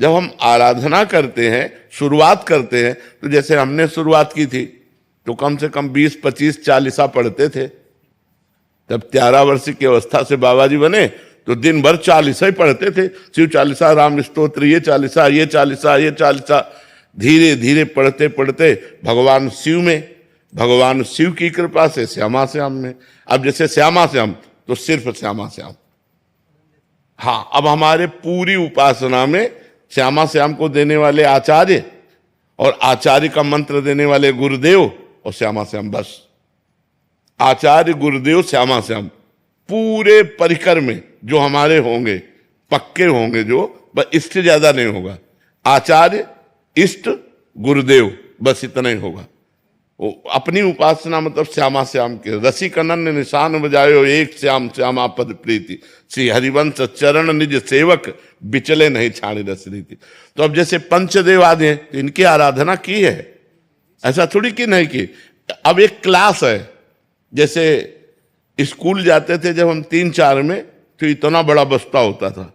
जब हम आराधना करते हैं, शुरुआत करते हैं, तो जैसे हमने शुरुआत की थी तो कम से कम 20, 25 चालीसा पढ़ते थे। जब 13 वर्ष की अवस्था से बाबा जी बने तो दिन भर चालीसा ही पढ़ते थे, शिव चालीसा, राम स्तोत्र, ये चालीसा, ये चालीसा, ये चालीसा। धीरे धीरे पढ़ते पढ़ते भगवान शिव की कृपा से श्यामा श्याम में, अब जैसे श्यामा श्याम तो सिर्फ श्यामा श्याम। हाँ, अब हमारे पूरी उपासना में श्यामा श्याम को देने वाले आचार्य और आचार्य का मंत्र देने वाले गुरुदेव और श्यामा श्याम, बस आचार्य गुरुदेव श्यामा श्याम। पूरे परिकर में जो हमारे होंगे, पक्के होंगे, जो बस इससे ज्यादा नहीं होगा। आचार्य, इष्ट, गुरुदेव, बस इतना ही होगा। वो अपनी उपासना मतलब श्यामा श्याम के। रसिक अनन्य निशान बजायो, एक श्याम श्यामा पद प्रीति, श्री हरिवंश चरण निज सेवक, बिचले नहीं छाड़ी रस रीति। तो अब जैसे पंचदेव आदि हैं तो इनकी आराधना की है, ऐसा थोड़ी कि नहीं की। अब एक क्लास है, जैसे स्कूल जाते थे जब हम 3-4 में तो इतना बड़ा बस्ता होता था,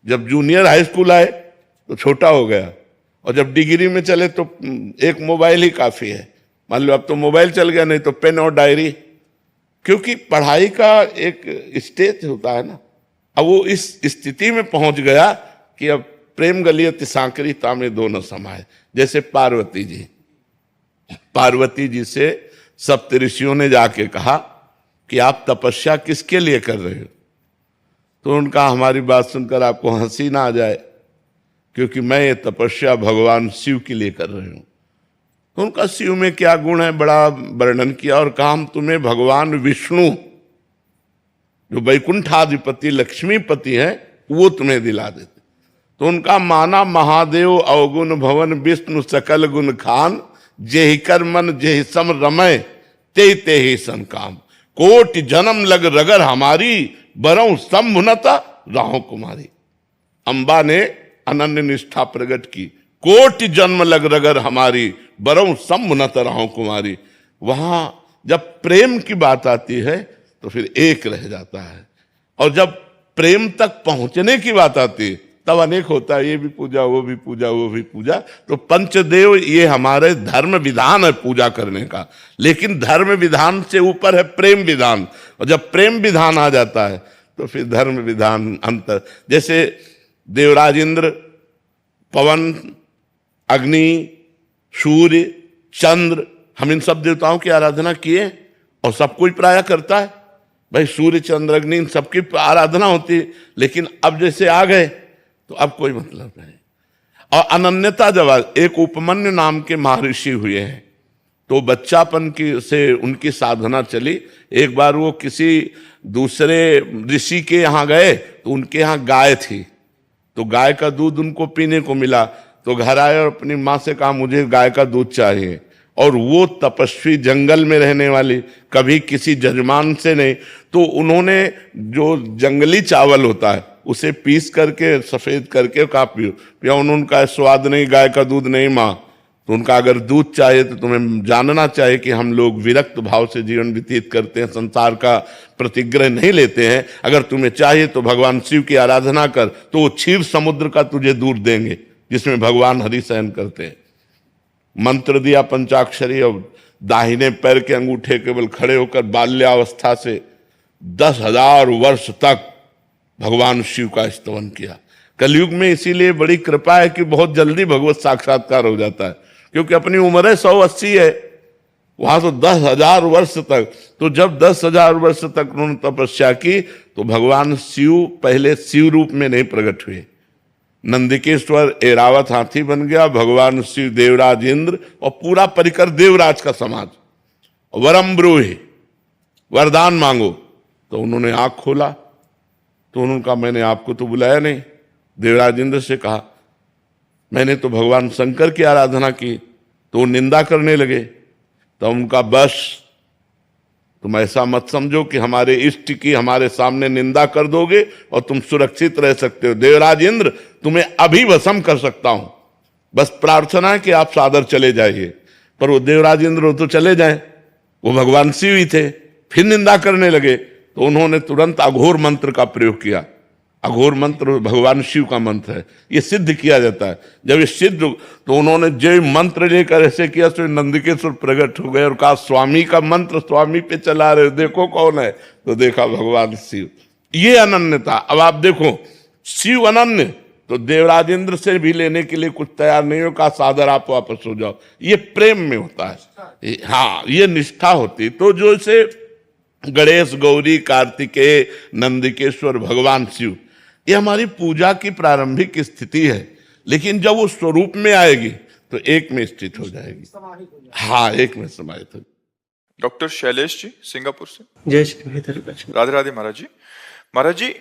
जब जूनियर हाई स्कूल आए तो छोटा हो गया, और जब डिग्री में चले तो एक मोबाइल ही काफी है। मान लो अब तो मोबाइल चल गया, नहीं तो पेन और डायरी, क्योंकि पढ़ाई का एक स्टेज होता है ना। अब वो इस स्थिति में पहुंच गया कि अब प्रेम गलियत सांकरी तामे दोनों समाये। जैसे पार्वती जी से सप्तऋषियों ने जाके कहा कि आप तपस्या किसके लिए कर रहे हो, तो उनका हमारी बात सुनकर आपको हंसी ना आ जाए, क्योंकि मैं ये तपस्या भगवान शिव के लिए कर रही हूं। तो उनका शिव में क्या गुण है बड़ा वर्णन किया, और कहा हम तुम्हें भगवान विष्णु जो वैकुंठाधिपति लक्ष्मीपति हैं वो तुम्हें दिला देते। तो उनका माना महादेव अवगुण भवन विष्णु सकल गुण खान, जेहि कर मन जेहि सम रमय ते ते ही सन काम, कोटि जन्म लग रगर हमारी बरऊ संभुनता राहों कुमारी। अंबा ने अनन्य निष्ठा प्रकट की, कोटि जन्म लग रगर हमारी बरऊ संभुनता राहों कुमारी। वहां जब प्रेम की बात आती है तो फिर एक रह जाता है, और जब प्रेम तक पहुंचने की बात आती है तब अनेक होता है, ये भी पूजा, वो भी पूजा, वो भी पूजा। तो पंचदेव ये हमारे धर्म विधान है पूजा करने का, लेकिन धर्म विधान से ऊपर है प्रेम विधान, और जब प्रेम विधान आ जाता है तो फिर धर्म विधान अंतर। जैसे देवराज इंद्र, पवन, अग्नि, सूर्य, चंद्र, हम इन सब देवताओं की आराधना किए और सब कोई प्राय करता है। भाई सूर्य, चंद्र, अग्नि, इन सबकी आराधना होती है, लेकिन अब जैसे आ गए तो अब कोई मतलब नहीं। और अनन्यता जब एक उपमन्यु नाम के महर्षि हुए हैं, तो बच्चापन की से उनकी साधना चली। एक बार वो किसी दूसरे ऋषि के यहाँ गए तो उनके यहाँ गाय थी, तो गाय का दूध उनको पीने को मिला, तो घर आए और अपनी माँ से कहा मुझे गाय का दूध चाहिए। और वो तपस्वी, जंगल में रहने वाली, कभी किसी जजमान से नहीं, तो उन्होंने जो जंगली चावल होता है उसे पीस करके सफेद करके कहा पियो। उनका स्वाद नहीं, गाय का दूध नहीं माँ। तो उनका अगर दूध चाहिए तो तुम्हें जानना चाहिए कि हम लोग विरक्त भाव से जीवन व्यतीत करते हैं, संसार का प्रतिग्रह नहीं लेते हैं। अगर तुम्हें चाहिए तो भगवान शिव की आराधना कर, तो वो क्षीर समुद्र का तुझे दूध देंगे जिसमें भगवान हरि शयन करते हैं। मंत्र दिया पंचाक्षरी, और दाहिने पैर के अंगूठे केवल खड़े होकर बाल्यावस्था से 10,000 वर्ष तक भगवान शिव का स्तवन किया। कलयुग में इसीलिए बड़ी कृपा है कि बहुत जल्दी भगवत साक्षात्कार हो जाता है, क्योंकि अपनी उम्र है 180 है, वहां तो 10,000 वर्ष तक। तो जब 10,000 वर्ष तक उन्होंने तपस्या की तो भगवान शिव पहले शिव रूप में नहीं प्रकट हुए। नंदिकेश्वर एरावत हाथी बन गया, भगवान शिव देवराज इंद्र और पूरा परिकर देवराज का समाज। वरम ब्रूहि, वरदान मांगो। तो उन्होंने आंख खोला, तो उन्होंने कहा मैंने आपको तो बुलाया नहीं। देवराज इंद्र से कहा मैंने तो भगवान शंकर की आराधना की, तो वो निंदा करने लगे। तो उनका बस तुम ऐसा मत समझो कि हमारे इष्ट की हमारे सामने निंदा कर दोगे और तुम सुरक्षित रह सकते हो। देवराज इंद्र तुम्हें अभी वशम कर सकता हूं, बस प्रार्थना है कि आप सादर चले जाइए। पर वो देवराज इंद्र तो चले जाएं, वो भगवान शिव ही थे। फिर निंदा करने लगे, तो उन्होंने तुरंत अघोर मंत्र का प्रयोग किया। अघोर मंत्र भगवान शिव का मंत्र है, ये सिद्ध किया जाता है। जब ये सिद्ध, तो उन्होंने जो मंत्र लेकर ऐसे किया तो नंदिकेश्वर प्रकट हो गए और कहा स्वामी का मंत्र स्वामी पे चला रहे हो, देखो कौन है, तो देखा भगवान शिव। ये अनन्यता। अब आप देखो शिव अनन्य, तो देवराजेंद्र से भी लेने के लिए कुछ तैयार नहीं हो, कहा सादर आप वापस हो जाओ। ये प्रेम में होता है, हाँ ये निष्ठा होती। तो जो से गणेश, गौरी, कार्तिकेय, नंदिकेश्वर, भगवान शिव, ये हमारी पूजा की प्रारंभिक स्थिति है, लेकिन जब वो स्वरूप में आएगी तो एक में स्थित हो जाएगी। हाँ, एक में समाहित हो। डॉक्टर शैलेश जी सिंगापुर से। जय श्री राधे राधे महाराज जी। महाराज जी,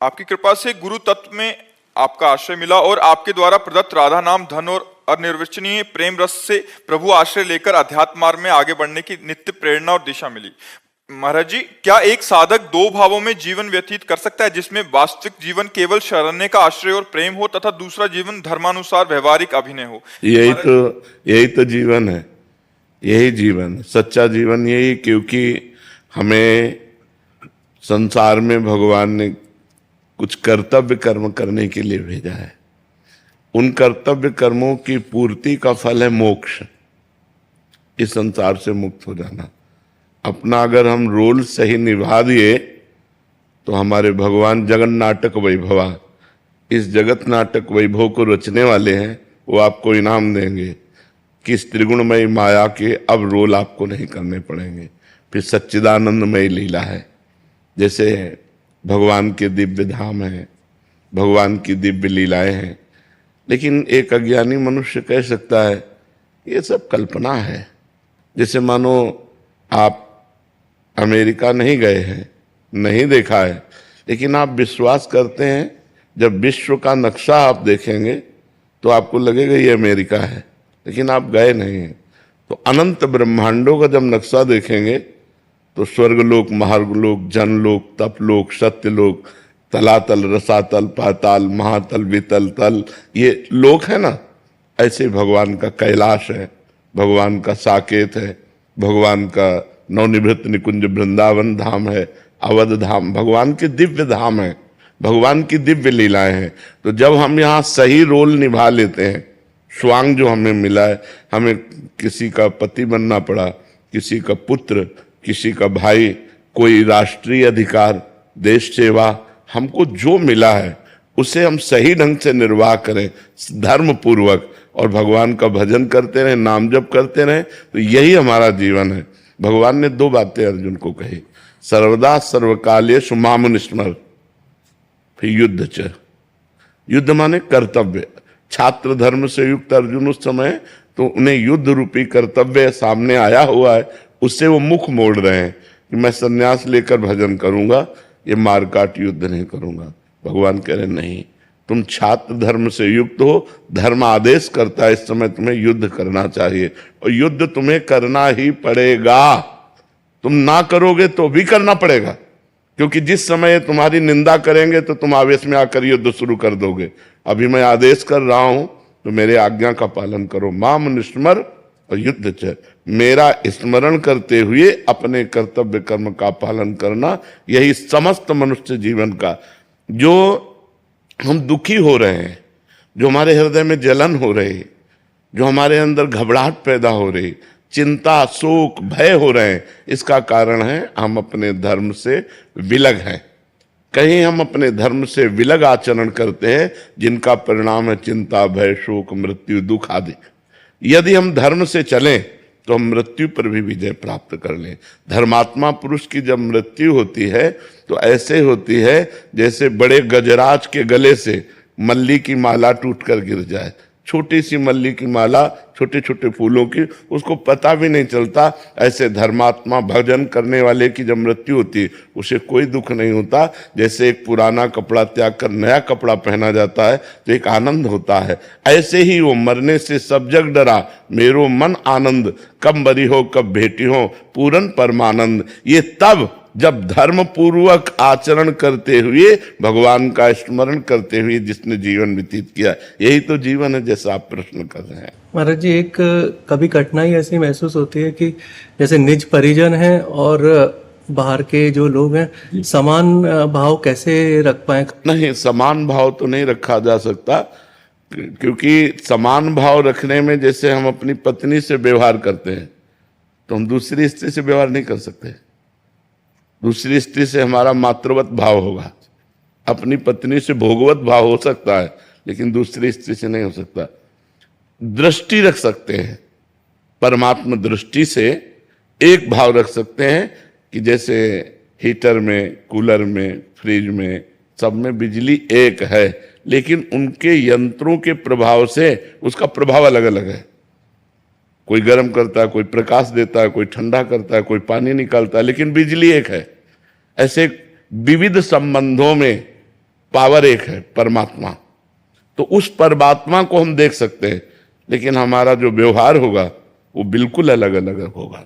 आपकी कृपा से गुरु तत्व में आपका आश्रय मिला और आपके द्वारा प्रदत्त राधा नाम, धन और अनिर्वचनीय प्रेम रस से प्रभु आश्रय लेकर अध्यात्म मार्ग में आगे बढ़ने की नित्य प्रेरणा और दिशा मिली। महाराज जी, क्या एक साधक दो भावों में जीवन व्यतीत कर सकता है, जिसमें वास्तविक जीवन केवल शरण्य का आश्रय और प्रेम हो तथा दूसरा जीवन धर्मानुसार व्यवहारिक अभिनय हो? यही तो जीवन है, यही जीवन है, सच्चा जीवन यही। क्योंकि हमें संसार में भगवान ने कुछ कर्तव्य कर्म करने के लिए भेजा है। उन कर्तव्य कर्मों की पूर्ति का फल है मोक्ष, इस संसार से मुक्त हो जाना। अपना अगर हम रोल सही निभा दिए तो हमारे भगवान जगन नाटक वैभवा, इस जगत नाटक वैभव को रचने वाले हैं, वो आपको इनाम देंगे कि इस त्रिगुणमयी माया के अब रोल आपको नहीं करने पड़ेंगे। फिर सच्चिदानंदमयी लीला है, जैसे भगवान के दिव्य धाम है, भगवान की दिव्य लीलाएं हैं। लेकिन एक अज्ञानी मनुष्य कह सकता है ये सब कल्पना है। जैसे मानो आप अमेरिका नहीं गए हैं, नहीं देखा है, लेकिन आप विश्वास करते हैं जब विश्व का नक्शा आप देखेंगे तो आपको लगेगा ये अमेरिका है, लेकिन आप गए नहीं हैं। तो अनंत ब्रह्मांडों का जब नक्शा देखेंगे तो स्वर्गलोक, महार्गलोक, जनलोक, तपलोक, सत्यलोक, तलातल, रसातल, पाताल, महातल, वितल, तल, ये लोक है ना, ऐसे भगवान का कैलाश है, भगवान का साकेत है, भगवान का नवनिवृत्त निकुंज वृंदावन धाम है, अवध धाम भगवान के दिव्य धाम है, भगवान की दिव्य लीलाएं हैं। तो जब हम यहाँ सही रोल निभा लेते हैं, स्वांग जो हमें मिला है, हमें किसी का पति बनना पड़ा, किसी का पुत्र, किसी का भाई, कोई राष्ट्रीय अधिकार, देश सेवा, हमको जो मिला है उसे हम सही ढंग से निर्वाह करें धर्म पूर्वक, और भगवान का भजन करते रहें, नाम जप करते रहें, तो यही हमारा जीवन है। भगवान ने दो बातें अर्जुन को कही, सर्वदा सर्वकालेषु माम स्मर, फिर युद्ध च। युद्ध माने कर्तव्य। छात्र धर्म से युक्त अर्जुन उस समय तो उन्हें युद्ध रूपी कर्तव्य सामने आया हुआ है, उससे वो मुख मोड़ रहे हैं कि मैं संन्यास लेकर भजन करूंगा, ये मारकाट युद्ध नहीं करूंगा। भगवान कह रहे नहीं, तुम छात्र धर्म से युक्त हो, धर्म आदेश करता है इस समय तुम्हें युद्ध करना चाहिए, और युद्ध तुम्हें करना ही पड़ेगा। तुम ना करोगे तो भी करना पड़ेगा, क्योंकि जिस समय तुम्हारी निंदा करेंगे तो तुम आवेश में आकर युद्ध शुरू कर दोगे। अभी मैं आदेश कर रहा हूं तो मेरे आज्ञा का पालन करो। माम निस्मर और युद्ध च, मेरा स्मरण करते हुए अपने कर्तव्य कर्म का पालन करना, यही समस्त मनुष्य जीवन का। जो हम दुखी हो रहे हैं, जो हमारे हृदय में जलन हो रही, जो हमारे अंदर घबराहट पैदा हो रही, चिंता, शोक, भय हो रहे हैं, इसका कारण है हम अपने धर्म से विलग हैं। कहीं हम अपने धर्म से विलग आचरण करते हैं, जिनका परिणाम है चिंता, भय, शोक, मृत्यु, दुख आदि। यदि हम धर्म से चलें तो हम मृत्यु पर भी विजय प्राप्त कर लें। धर्मात्मा पुरुष की जब मृत्यु होती है तो ऐसे होती है जैसे बड़े गजराज के गले से मल्ली की माला टूटकर गिर जाए। छोटी सी मल्ली की माला, छोटे छोटे फूलों की, उसको पता भी नहीं चलता। ऐसे धर्मात्मा भजन करने वाले की जब मृत्यु होती है उसे कोई दुख नहीं होता। जैसे एक पुराना कपड़ा त्याग कर नया कपड़ा पहना जाता है तो एक आनंद होता है, ऐसे ही वो मरने से सब जग डरा, मेरो मन आनंद, कब मरी हो कब भेटी हो पूरन परमानंद। ये तब जब धर्म पूर्वक आचरण करते हुए, भगवान का स्मरण करते हुए जिसने जीवन व्यतीत किया, यही तो जीवन है, जैसा आप प्रश्न कर रहे हैं। महाराज जी, एक कभी कठिनाई ऐसी महसूस होती है कि जैसे निज परिजन है और बाहर के जो लोग हैं समान भाव कैसे रख पाए? नहीं, समान भाव तो नहीं रखा जा सकता, क्योंकि समान भाव रखने में जैसे हम अपनी पत्नी से व्यवहार करते हैं तो हम दूसरी स्त्री से व्यवहार नहीं कर सकते। दूसरी स्त्री से हमारा मातृवत भाव होगा, अपनी पत्नी से भोगवत भाव हो सकता है, लेकिन दूसरी स्त्री से नहीं हो सकता। दृष्टि रख सकते हैं, परमात्मा दृष्टि से एक भाव रख सकते हैं कि जैसे हीटर में, कूलर में, फ्रिज में, सब में बिजली एक है, लेकिन उनके यंत्रों के प्रभाव से उसका प्रभाव अलग अलग है। कोई गर्म करता है, कोई प्रकाश देता है, कोई ठंडा करता है, कोई पानी निकालता है, लेकिन बिजली एक है। ऐसे विविध संबंधों में पावर एक है, परमात्मा। तो उस परमात्मा को हम देख सकते हैं, लेकिन हमारा जो व्यवहार होगा वो बिल्कुल अलग अलग होगा।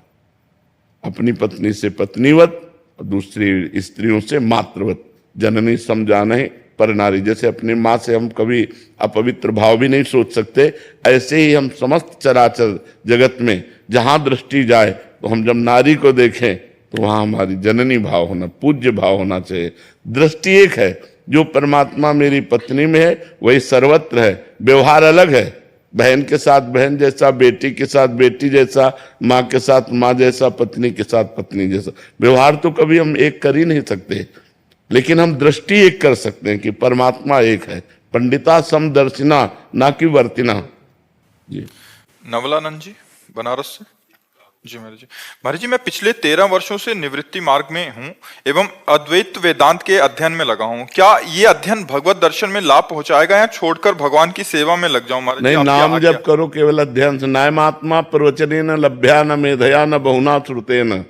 अपनी पत्नी से पत्नीवत और दूसरी स्त्रियों से मातृवत। जननी समझाने पर नारी, जैसे अपनी माँ से हम कभी अपवित्र भाव भी नहीं सोच सकते, ऐसे ही हम समस्त चराचर जगत में जहां दृष्टि जाए तो हम जब नारी को देखें तो वहां हमारी जननी भाव होना, पूज्य भाव होना चाहिए। दृष्टि एक है, जो परमात्मा मेरी पत्नी में है वही सर्वत्र है। व्यवहार अलग है, बहन के साथ बहन जैसा, बेटी के साथ बेटी जैसा, माँ के साथ माँ जैसा, पत्नी के साथ पत्नी जैसा। व्यवहार तो कभी हम एक कर ही नहीं सकते, लेकिन हम दृष्टि एक कर सकते हैं कि परमात्मा एक है। पंडिता समदर्शिना ना कि वर्तिना। जी नवलानंद जी बनारस से। जी महाराज जी मैं पिछले 13 वर्षों से निवृत्ति मार्ग में हूँ एवं अद्वैत वेदांत के अध्ययन में लगा हूँ। क्या ये अध्ययन भगवत दर्शन में लाभ पहुंचाएगा या छोड़कर भगवान की सेवा में लग जाऊं? महाराज नहीं, नाम जप करो केवल अध्ययन से। नायमात्मा प्रवचने न लभ्या न मेधया न बहुना श्रुते न।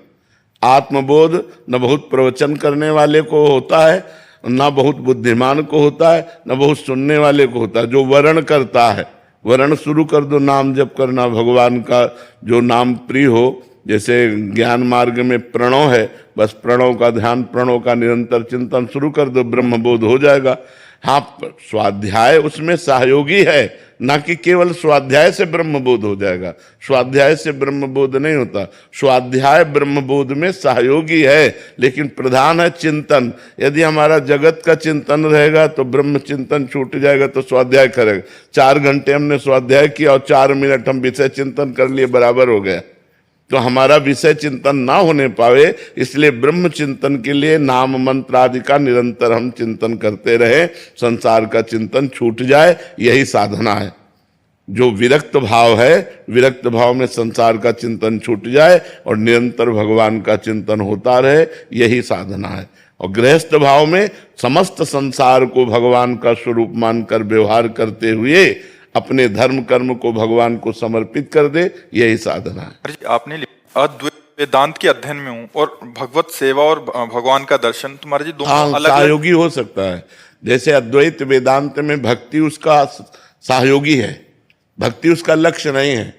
आत्मबोध न बहुत प्रवचन करने वाले को होता है, न बहुत बुद्धिमान को होता है, न बहुत सुनने वाले को होता है। जो वर्ण करता है, वर्ण शुरू कर दो, नाम जप करना भगवान का, जो नाम प्रिय हो। जैसे ज्ञान मार्ग में प्रणव है, बस प्रणव का ध्यान, प्रणव का निरंतर चिंतन शुरू कर दो, ब्रह्मबोध हो जाएगा। हाँ, स्वाध्याय उसमें सहयोगी है, ना कि केवल स्वाध्याय से ब्रह्मबोध हो जाएगा। स्वाध्याय से ब्रह्मबोध नहीं होता, स्वाध्याय ब्रह्मबोध में सहयोगी है, लेकिन प्रधान है चिंतन। यदि हमारा जगत का चिंतन रहेगा तो ब्रह्म चिंतन छूट जाएगा, तो स्वाध्याय करेगा। 4 घंटे हमने स्वाध्याय किया और 4 मिनट हम विषय चिंतन कर लिए, बराबर हो गया। तो हमारा विषय चिंतन ना होने पावे, इसलिए ब्रह्म चिंतन के लिए नाम मंत्र आदि का निरंतर हम चिंतन करते रहे, संसार का चिंतन छूट जाए, यही साधना है। जो विरक्त भाव है, विरक्त भाव में संसार का चिंतन छूट जाए और निरंतर भगवान का चिंतन होता रहे, यही साधना है। और गृहस्थ भाव में समस्त संसार को भगवान का स्वरूप मानकर व्यवहार करते हुए अपने धर्म कर्म को भगवान को समर्पित कर दे, यही साधना है। आपने अद्वैत वेदांत के अध्ययन में हूँ और भगवत सेवा और भगवान का दर्शन, तुम्हारे जी दोनों अलग सहयोगी हो सकता है। जैसे अद्वैत वेदांत में भक्ति उसका सहयोगी है, भक्ति उसका लक्ष्य नहीं है।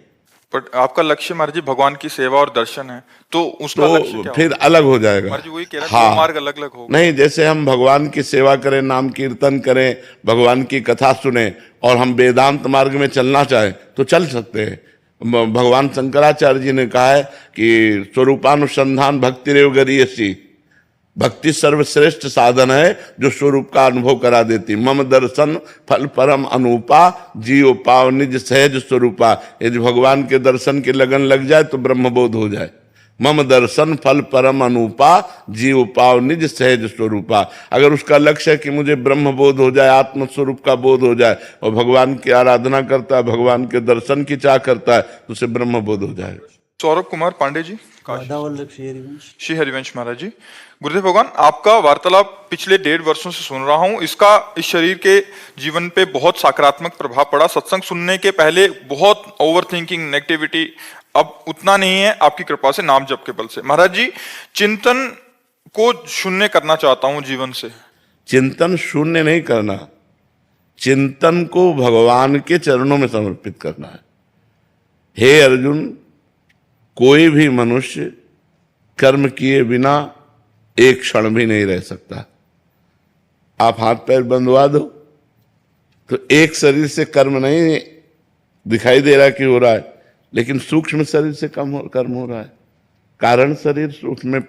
पर आपका लक्ष्य महाराज जी भगवान की सेवा और दर्शन है, तो उसका तो लक्ष्य क्या फिर अलग हो जाएगा। महाराज जी वही कह रहा है, हाँ, मार्ग अलग अलग होगा। नहीं, जैसे हम भगवान की सेवा करें, नाम कीर्तन करें, भगवान की कथा सुने और हम वेदांत मार्ग में चलना चाहें तो चल सकते हैं। भगवान शंकराचार्य जी ने कहा है कि स्वरूपानुसंधान भक्ति रेव गरीयसी। भक्ति सर्वश्रेष्ठ साधन है जो स्वरूप का अनुभव करा देती। मम दर्शन फल परम अनूपा, जीव पाव निज सहज स्वरूपा। यदि भगवान के दर्शन की लगन लग जाए तो ब्रह्मबोध हो जाए। मम दर्शन फल परम अनूपा, जीव पाव निज सहज स्वरूपा। अगर उसका लक्ष्य है कि मुझे ब्रह्मबोध हो जाए, आत्म स्वरूप का बोध हो जाए, और भगवान की आराधना करता है, भगवान के दर्शन की चाह करता है, तो उसे ब्रह्मबोध हो जाएगा। सौरभ कुमार पांडे जी, श्री हरिवंश महाराज जी। गुरुदेव भगवान, आपका वार्तालाप पिछले 1.5 वर्षों से सुन रहा हूँ। इसका इस शरीर के जीवन पे बहुत सकारात्मक प्रभाव पड़ा। सत्संग सुनने के पहले बहुत ओवर थिंकिंग, नेगेटिविटी, अब उतना नहीं है आपकी कृपा से, नाम जप के बल से। महाराज जी, चिंतन को शून्य करना चाहता हूँ जीवन से। चिंतन शून्य नहीं करना, चिंतन को भगवान के चरणों में समर्पित करना है। हे अर्जुन, कोई भी मनुष्य कर्म किए बिना एक क्षण भी नहीं रह सकता। आप हाथ पैर बंधवा दो तो एक शरीर से कर्म नहीं दिखाई दे रहा कि हो रहा है, लेकिन सूक्ष्म शरीर से कर्म हो रहा है। कारण शरीर उसमें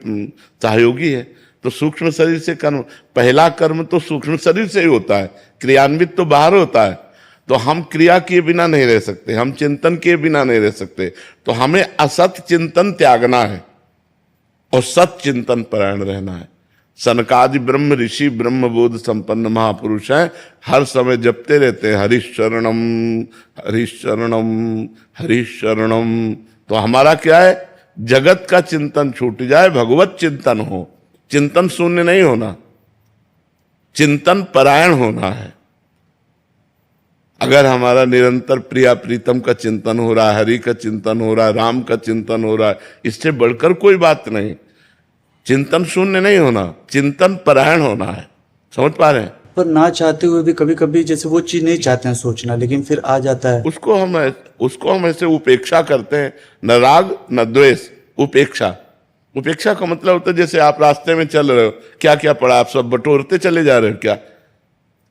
सहयोगी है। तो सूक्ष्म शरीर से कर्म, पहला कर्म तो सूक्ष्म शरीर से ही होता है, क्रियान्वित तो बाहर होता है। तो हम क्रिया किए बिना नहीं रह सकते, हम चिंतन किए बिना नहीं रह सकते। तो हमें असत चिंतन त्यागना है और सत चिंतन परायण रहना है। सनकादि ब्रह्म ऋषि ब्रह्म बोध संपन्न महापुरुष हैं, हर समय जपते रहते हैं हरिशरणम हरिशरणम हरिशरणम। तो हमारा क्या है, जगत का चिंतन छूट जाए, भगवत चिंतन हो। चिंतन शून्य नहीं होना, चिंतन परायण होना है। अगर हमारा निरंतर प्रिया प्रीतम का चिंतन हो रहा है, हरि का चिंतन हो रहा है, राम का चिंतन हो रहा है, इससे बढ़कर कोई बात नहीं। चिंतन शून्य नहीं होना, चिंतन परायण होना है। समझ पा रहे हैं? पर ना चाहते हुए भी कभी कभी जैसे वो चीज नहीं चाहते हैं सोचना, लेकिन फिर आ जाता है। उसको हम ऐसे उपेक्षा करते हैं, न राग न द्वेष, उपेक्षा। उपेक्षा का मतलब होता है जैसे आप रास्ते में चल रहे हो, क्या क्या पड़ा, आप सब बटोरते चले जा रहे हो क्या?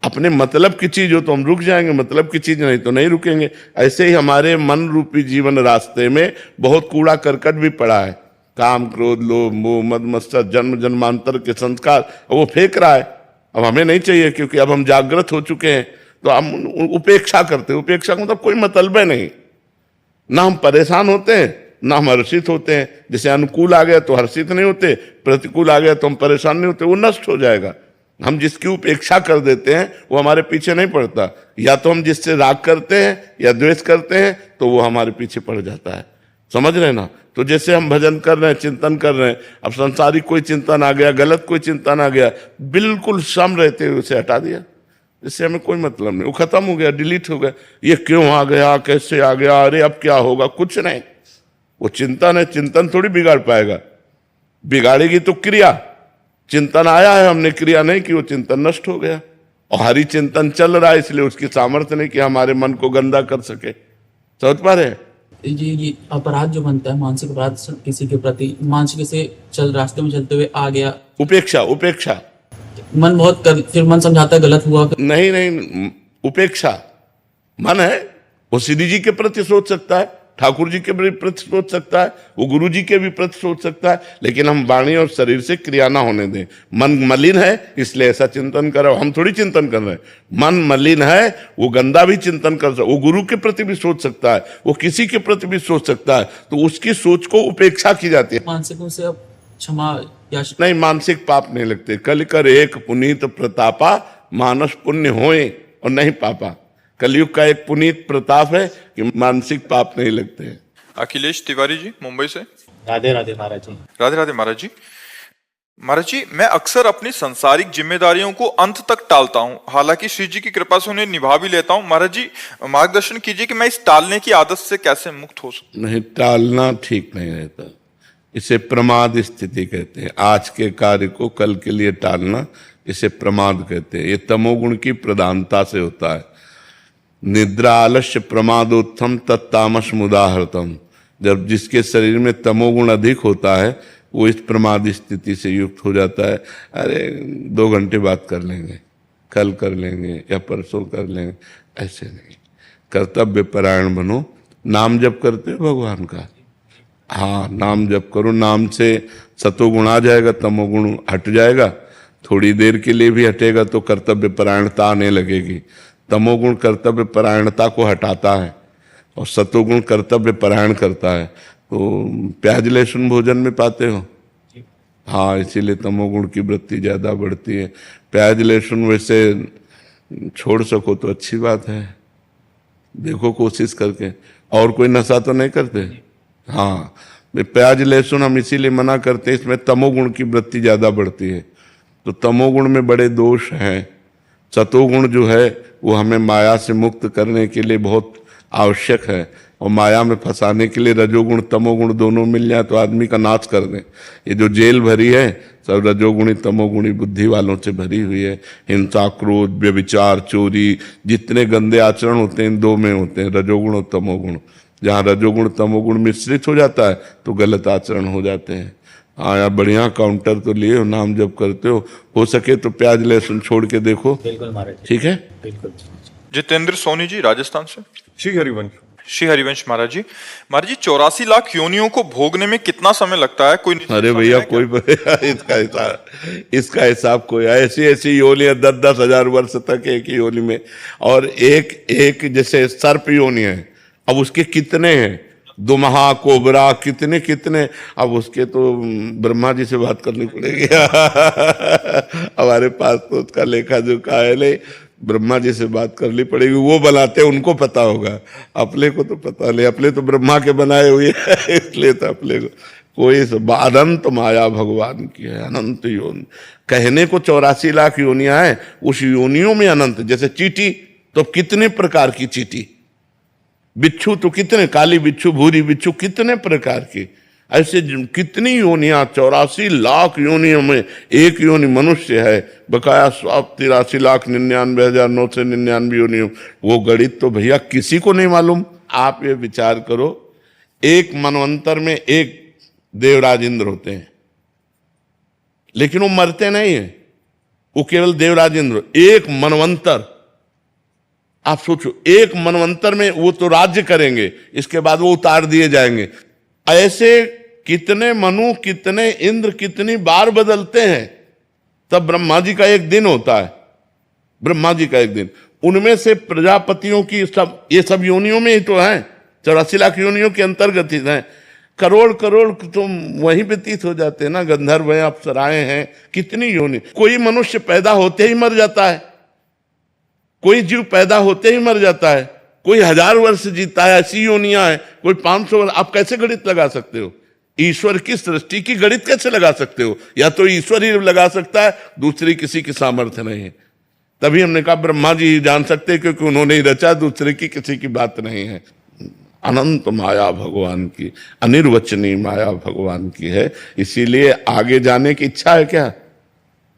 अपने मतलब की चीज हो तो हम रुक जाएंगे, मतलब की चीज नहीं तो नहीं रुकेंगे। ऐसे ही हमारे मन रूपी जीवन रास्ते में बहुत कूड़ा करकट भी पड़ा है, काम क्रोध लोभ मोह मद मत्सर जन्म जन्मांतर के संस्कार, वो फेंक रहा है। अब हमें नहीं चाहिए, क्योंकि अब हम जागृत हो चुके हैं। तो हम उपेक्षा करते हैं। उपेक्षा का मतलब कोई मतलब है नहीं, ना हम परेशान होते हैं ना हम हर्षित होते हैं। जैसे अनुकूल आ गया तो हर्षित नहीं होते, प्रतिकूल आ गया तो हम परेशान नहीं होते, वो नष्ट हो जाएगा। हम जिसकी उपेक्षा कर देते हैं वो हमारे पीछे नहीं पड़ता। या तो हम जिससे राग करते हैं या द्वेष करते हैं तो वो हमारे पीछे पड़ जाता है। समझ रहे ना? तो जैसे हम भजन कर रहे हैं, चिंतन कर रहे हैं, अब संसारिक कोई चिंतन आ गया, गलत कोई चिंतन आ गया, बिल्कुल सम रहते हुए उसे हटा दिया। इससे हमें कोई मतलब नहीं, वो खत्म हो गया, डिलीट हो गया। ये क्यों आ गया, कैसे आ गया, अरे अब क्या होगा, कुछ नहीं। वो चिंतन है, चिंतन थोड़ी बिगाड़ पाएगा, बिगाड़ेगी तो क्रिया। चिंतन आया है, हमने क्रिया नहीं की, वो चिंतन नष्ट हो गया। और हरि चिंतन चल रहा है, इसलिए उसकी सामर्थ्य नहीं कि हमारे मन को गंदा कर सके। समझ पा रहे हैं? ये अपराध जो बनता है, मानसिक अपराध किसी के प्रति, मानसिक से रास्ते में चलते हुए आ गया, उपेक्षा, उपेक्षा। मन बहुत फिर मन समझाता है गलत हुआ। नहीं, उपेक्षा। मन है वो श्री जी के प्रति सोच सकता है, ठाकुर जी के भी प्रति सोच सकता है, वो गुरु जी के भी प्रति सोच सकता है, लेकिन हम वाणी और शरीर से क्रिया ना होने दें। मन मलिन है इसलिए ऐसा चिंतन करो, हम थोड़ी चिंतन कर रहे हैं। मन मलिन है, वो गंदा भी चिंतन कर सकता है, वो गुरु के प्रति भी सोच सकता है, वो किसी के प्रति भी सोच सकता है। तो उसकी सोच को उपेक्षा की जाती है। मानसिकों से अब क्षमा या नहीं, मानसिक पाप नहीं लगते। कल कर एक पुनीत प्रतापा, मानस पुण्य होए और नहीं पापा। कलयुग का एक पुनीत प्रताप है कि मानसिक पाप नहीं लगते हैं। अखिलेश तिवारी जी मुंबई से। राधे राधे महाराज जी। राधे राधे महाराज जी। महाराज जी, मैं अक्सर अपनी संसारिक जिम्मेदारियों को अंत तक टालता हूँ, हालांकि श्री जी की कृपा से उन्हें निभा भी लेता हूँ। महाराज जी, मार्गदर्शन कीजिए कि मैं इस टालने की आदत से कैसे मुक्त हो सकूं। नहीं, टालना ठीक नहीं रहता, इसे प्रमाद स्थिति कहते हैं। आज के कार्य को कल के लिए टालना, इसे प्रमाद कहते हैं। ये तमोगुण की प्रधानता से होता है। निद्रा आलस्य प्रमादोत्थम तत्तामस मुदाहृतम। जब जिसके शरीर में तमोगुण अधिक होता है वो इस प्रमाद स्थिति से युक्त हो जाता है। अरे 2 घंटे बात कर लेंगे, कल कर लेंगे या परसों कर लेंगे, ऐसे नहीं। कर्तव्य परायण बनो। नाम जप करते हो भगवान का? हाँ, नाम जप करो। नाम से सतोगुण आ जाएगा, तमोगुण हट जाएगा। थोड़ी देर के लिए भी हटेगा तो कर्तव्य परायणता आने लगेगी। तमोगुण कर्तव्य परायणता को हटाता है और सतोगुण कर्तव्य परायण करता है। तो प्याज लहसुन भोजन में पाते हो? हाँ, इसीलिए तमोगुण की वृत्ति ज्यादा बढ़ती है। प्याज लहसुन वैसे छोड़ सको तो अच्छी बात है, देखो कोशिश करके। और कोई नशा तो नहीं करते? हाँ, प्याज लहसुन हम इसीलिए मना करते हैं, इसमें तमोगुण की वृत्ति ज्यादा बढ़ती है। तो तमोगुण में बड़े दोष हैं। सतोगुण जो है वो हमें माया से मुक्त करने के लिए बहुत आवश्यक है, और माया में फंसाने के लिए रजोगुण तमोगुण दोनों मिल जाए तो आदमी का नाश कर दें। ये जो जेल भरी है सब रजोगुणी तमोगुणी बुद्धि वालों से भरी हुई है। हिंसा, क्रोध, व्यभिचार, चोरी, जितने गंदे आचरण होते हैं इन 2 में होते हैं, रजोगुण और तमोगुण। जहाँ रजोगुण तमोगुण मिश्रित हो जाता है तो गलत आचरण हो जाते हैं। हाँ यार, बढ़िया काउंटर तो लिए हो, नाम जब करते हो सके तो प्याज लहसुन छोड़ के देखो। बिल्कुल महाराज। ठीक है? बिल्कुल। जितेंद्र सोनी जी राजस्थान से। श्री हरिवंश। श्री हरिवंश महाराज जी 84 लाख योनियों को भोगने में कितना समय लगता है? कोई निश्चित अरे समय भैया है क्या? इसका हिसाब कोई, ऐसी ऐसी योनियां 10-10 हजार वर्ष तक एक ही योनि में, और एक जैसे सर्प योनि है, अब उसके कितने हैं, दुमहा, कोबरा, कितने कितने, अब उसके तो ब्रह्मा जी से बात करनी पड़ेगी हमारे पास तो उसका लेखा जोखा है नहीं, ब्रह्मा जी से बात करनी पड़ेगी, वो बनाते उनको पता होगा, अपने को तो पता नहीं, अपने तो ब्रह्मा के बनाए हुए हैं इसलिए तो अपने को कोई अनंत माया भगवान की है, अनंत योनि। कहने को 84 लाख योनियां हैं, उस योनियों में अनंत, जैसे चींटी तो कितने प्रकार की चींटी, बिच्छू तो कितने, काली बिच्छू, भूरी बिच्छू, कितने प्रकार की, ऐसे कितनी योनियां, 84 लाख योनियों में एक योनि मनुष्य है, बकाया 83,99,999 योनियों। वो गणित तो भैया किसी को नहीं मालूम। आप ये विचार करो, एक मनवंतर में एक देवराज इंद्र होते हैं, लेकिन वो मरते नहीं है, वो केवल देवराज इंद्र, एक मनवंतर। आप सोचो, एक मनवंतर में वो तो राज्य करेंगे, इसके बाद वो उतार दिए जाएंगे। ऐसे कितने मनु, कितने इंद्र, कितनी बार बदलते हैं, तब ब्रह्मा जी का एक दिन होता है, ब्रह्मा जी का एक दिन। उनमें से प्रजापतियों की सब, ये सब योनियों में ही तो है, 84 लाख योनियों के अंतर्गत ही है। करोड़ करोड़ तो वहीं व्यतीत हो जाते हैं ना, गंधर्व हैं, अप्सराएं हैं, कितनी योनि। कोई मनुष्य पैदा होते ही मर जाता है, कोई जीव पैदा होते ही मर जाता है, कोई 1000 वर्ष जीता है, ऐसी योनियां हैं, कोई 500 वर्ष। आप कैसे गणित लगा सकते हो? ईश्वर की सृष्टि की गणित कैसे लगा सकते हो? या तो ईश्वर ही लगा सकता है, दूसरी किसी की सामर्थ्य नहीं है। तभी हमने कहा ब्रह्मा जी ही जान सकते हैं, क्योंकि उन्होंने ही रचा, दूसरे की किसी की बात नहीं है। अनंत माया भगवान की, अनिर्वचनीय माया भगवान की है। इसीलिए आगे जाने की इच्छा है क्या?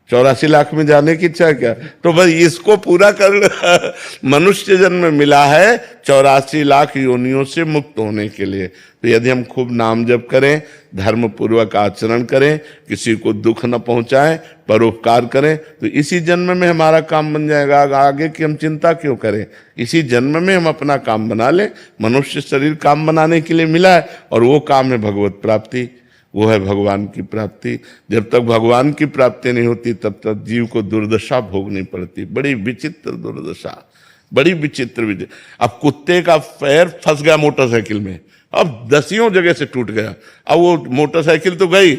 84 लाख में जाने की इच्छा है क्या? तो बस इसको पूरा कर मनुष्य जन्म मिला है 84 लाख योनियों से मुक्त होने के लिए। तो यदि हम खूब नाम जप करें, धर्म पूर्वक आचरण करें, किसी को दुख न पहुंचाएं, परोपकार करें, तो इसी जन्म में हमारा काम बन जाएगा। आगे की हम चिंता क्यों करें? इसी जन्म में हम अपना काम बना लें। मनुष्य शरीर काम बनाने के लिए मिला है, और वो काम है भगवत प्राप्ति, वो है भगवान की प्राप्ति। जब तक भगवान की प्राप्ति नहीं होती, तब तक जीव को दुर्दशा भोगनी पड़ती, बड़ी विचित्र दुर्दशा, बड़ी विचित्र। अब कुत्ते का पैर फंस गया मोटरसाइकिल में, अब 10 जगह से टूट गया, अब वो मोटरसाइकिल तो गई,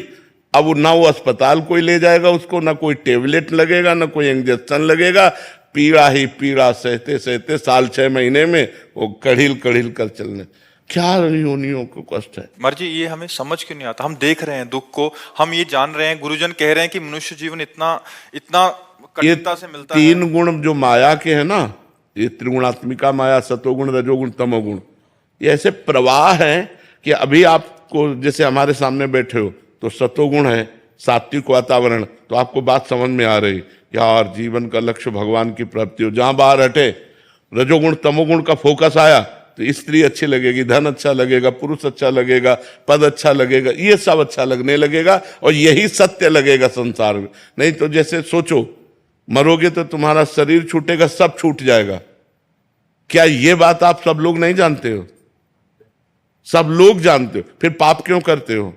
अब ना वो अस्पताल कोई ले जाएगा उसको, ना कोई टेबलेट लगेगा, ना कोई इंजेक्शन लगेगा, पीड़ा ही पीड़ा सहते सहते साल 6 महीने में वो कड़िल कड़िल कर चलने। क्या योनियों को कष्ट है। मर्जी, ये हमें समझ क्यों नहीं आता? हम देख रहे हैं दुख को, हम ये जान रहे हैं, गुरुजन कह रहे हैं कि मनुष्य जीवन इतना इतना कठिनता से मिलता है। 3 गुण जो माया के है ना, ये त्रिगुणात्मिका माया, सतोगुण, रजोगुण, तमोगुण, ये ऐसे प्रवाह हैं कि अभी आपको, जैसे हमारे सामने बैठे हो तो सतोगुण है, सात्विक वातावरण, तो आपको बात समझ में आ रही, यार जीवन का लक्ष्य भगवान की प्राप्ति हो। जहां बाहर हटे, रजोगुण तमोगुण का फोकस आया, तो स्त्री अच्छी लगेगी, धन अच्छा लगेगा, पुरुष अच्छा लगेगा, पद अच्छा लगेगा, ये सब अच्छा लगने लगेगा, और यही सत्य लगेगा संसार में। नहीं तो जैसे सोचो, मरोगे तो तुम्हारा शरीर छूटेगा, सब छूट जाएगा। क्या ये बात आप सब लोग नहीं जानते हो? सब लोग जानते हो। फिर पाप क्यों करते हो?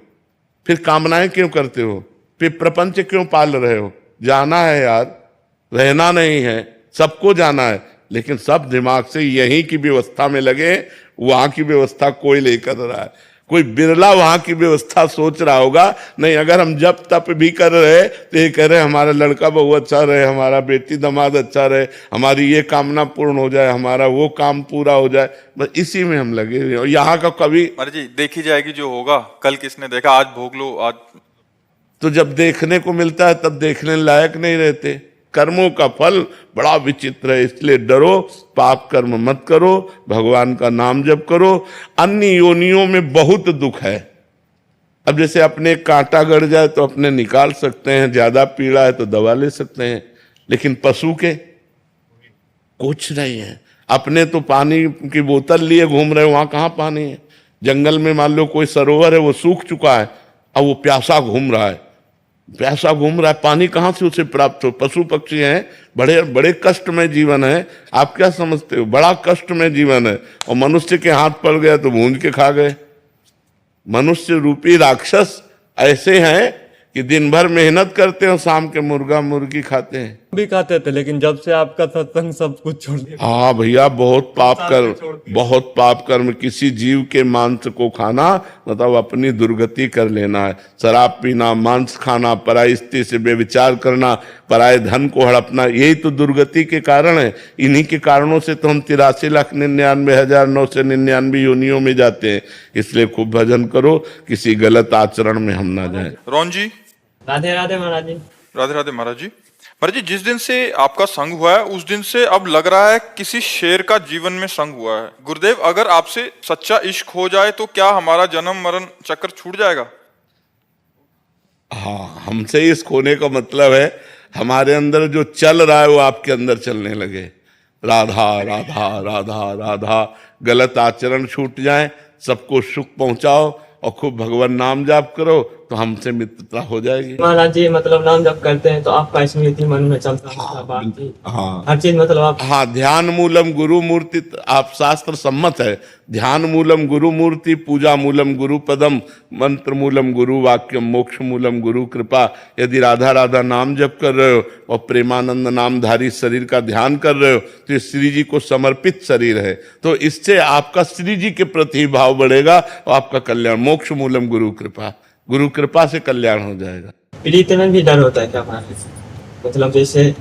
फिर कामनाएं क्यों करते हो? फिर प्रपंच क्यों पाल रहे हो? जाना है यार, रहना नहीं है, सबको जाना है, लेकिन सब दिमाग से यहीं की व्यवस्था में लगे। वहां की व्यवस्था कोई नहीं कर रहा है, कोई बिरला वहां की व्यवस्था सोच रहा होगा। नहीं, अगर हम जब तप भी कर रहे तो ये कह रहे हमारा लड़का बहू अच्छा रहे, हमारा बेटी दामाद अच्छा रहे, हमारी ये कामना पूर्ण हो जाए, हमारा वो काम पूरा हो जाए, बस इसी में हम लगे हुए। और यहाँ का कभी मर्जी देखी जाएगी, जो होगा कल किसने देखा, आज भोग लो। आज तो जब देखने को मिलता है तब देखने लायक नहीं रहते। कर्मों का फल बड़ा विचित्र है, इसलिए डरो, पाप कर्म मत करो, भगवान का नाम जप करो। अन्य योनियों में बहुत दुख है। अब जैसे अपने कांटा गड़ जाए तो अपने निकाल सकते हैं, ज्यादा पीड़ा है तो दवा ले सकते हैं, लेकिन पशु के कुछ नहीं है। अपने तो पानी की बोतल लिए घूम रहे, वहां कहाँ पानी है? जंगल में मान लो कोई सरोवर है, वो सूख चुका है, अब वो प्यासा घूम रहा है, प्यासा घूम रहा है, पानी कहाँ से उसे प्राप्त हो? पशु पक्षी हैं, बड़े बड़े कष्टमय जीवन है। आप क्या समझते हो? बड़ा कष्टमय जीवन है। और मनुष्य के हाथ पड़ गया तो भूंज के खा गए। मनुष्य रूपी राक्षस ऐसे हैं कि दिन भर मेहनत करते हैं और शाम के मुर्गा मुर्गी खाते हैं। भी खाते थे, लेकिन जब से आपका सत्संग सब कुछ छोड़ दिया। हाँ भैया, बहुत पाप कर्म। किसी जीव के मांस को खाना मतलब अपनी दुर्गति कर लेना है। शराब पीना, मांस खाना, पराई स्त्री से बेविचार करना, पराये धन को हड़पना, यही तो दुर्गति के कारण है। इन्हीं के कारणों से तो हम 83,99,999 योनियों में जाते हैं। इसलिए खूब भजन करो, किसी गलत आचरण में हम ना जाएं। रोहन जी, राधे राधे महाराज जी। राधे राधे महाराज जी। महाराज जी, जिस दिन से आपका संग हुआ है उस दिन से अब लग रहा है किसी शेर का जीवन में संग हुआ है। गुरुदेव, अगर आपसे सच्चा इश्क हो जाए तो क्या हमारा जन्म मरण चक्र छूट जाएगा? हाँ, हमसे इश्क होने का मतलब है हमारे अंदर जो चल रहा है वो आपके अंदर चलने लगे। राधा राधा राधा राधा, गलत आचरण छूट जाए, सबको सुख पहुंचाओ और खूब भगवान नाम जाप करो तो हमसे मित्रता हो जाएगी। महाराज जी, मतलब नाम जब करते हैं तो आपका स्मृति मन में चलता है। हाँ, हर चीज मतलब आप। हाँ, ध्यान मूलम गुरु मूर्ति, आप शास्त्र सम्मत है। ध्यान मूलम गुरु मूर्ति, पूजा मूलम गुरु पदम, मंत्र मूलम गुरु वाक्यम, मोक्ष मूलम गुरु कृपा। यदि राधा राधा नाम जप कर रहे हो और प्रेमानंद नामधारी शरीर का ध्यान कर रहे हो तो ये श्री जी को समर्पित शरीर है। तो इससे आपका श्री जी के प्रति भाव बढ़ेगा और आपका कल्याण। मोक्ष मूलम गुरु कृपा, गुरु कृपा से कल्याण हो जाएगा। प्रीति में भी डर होता है क्या महाराज? मतलब जैसे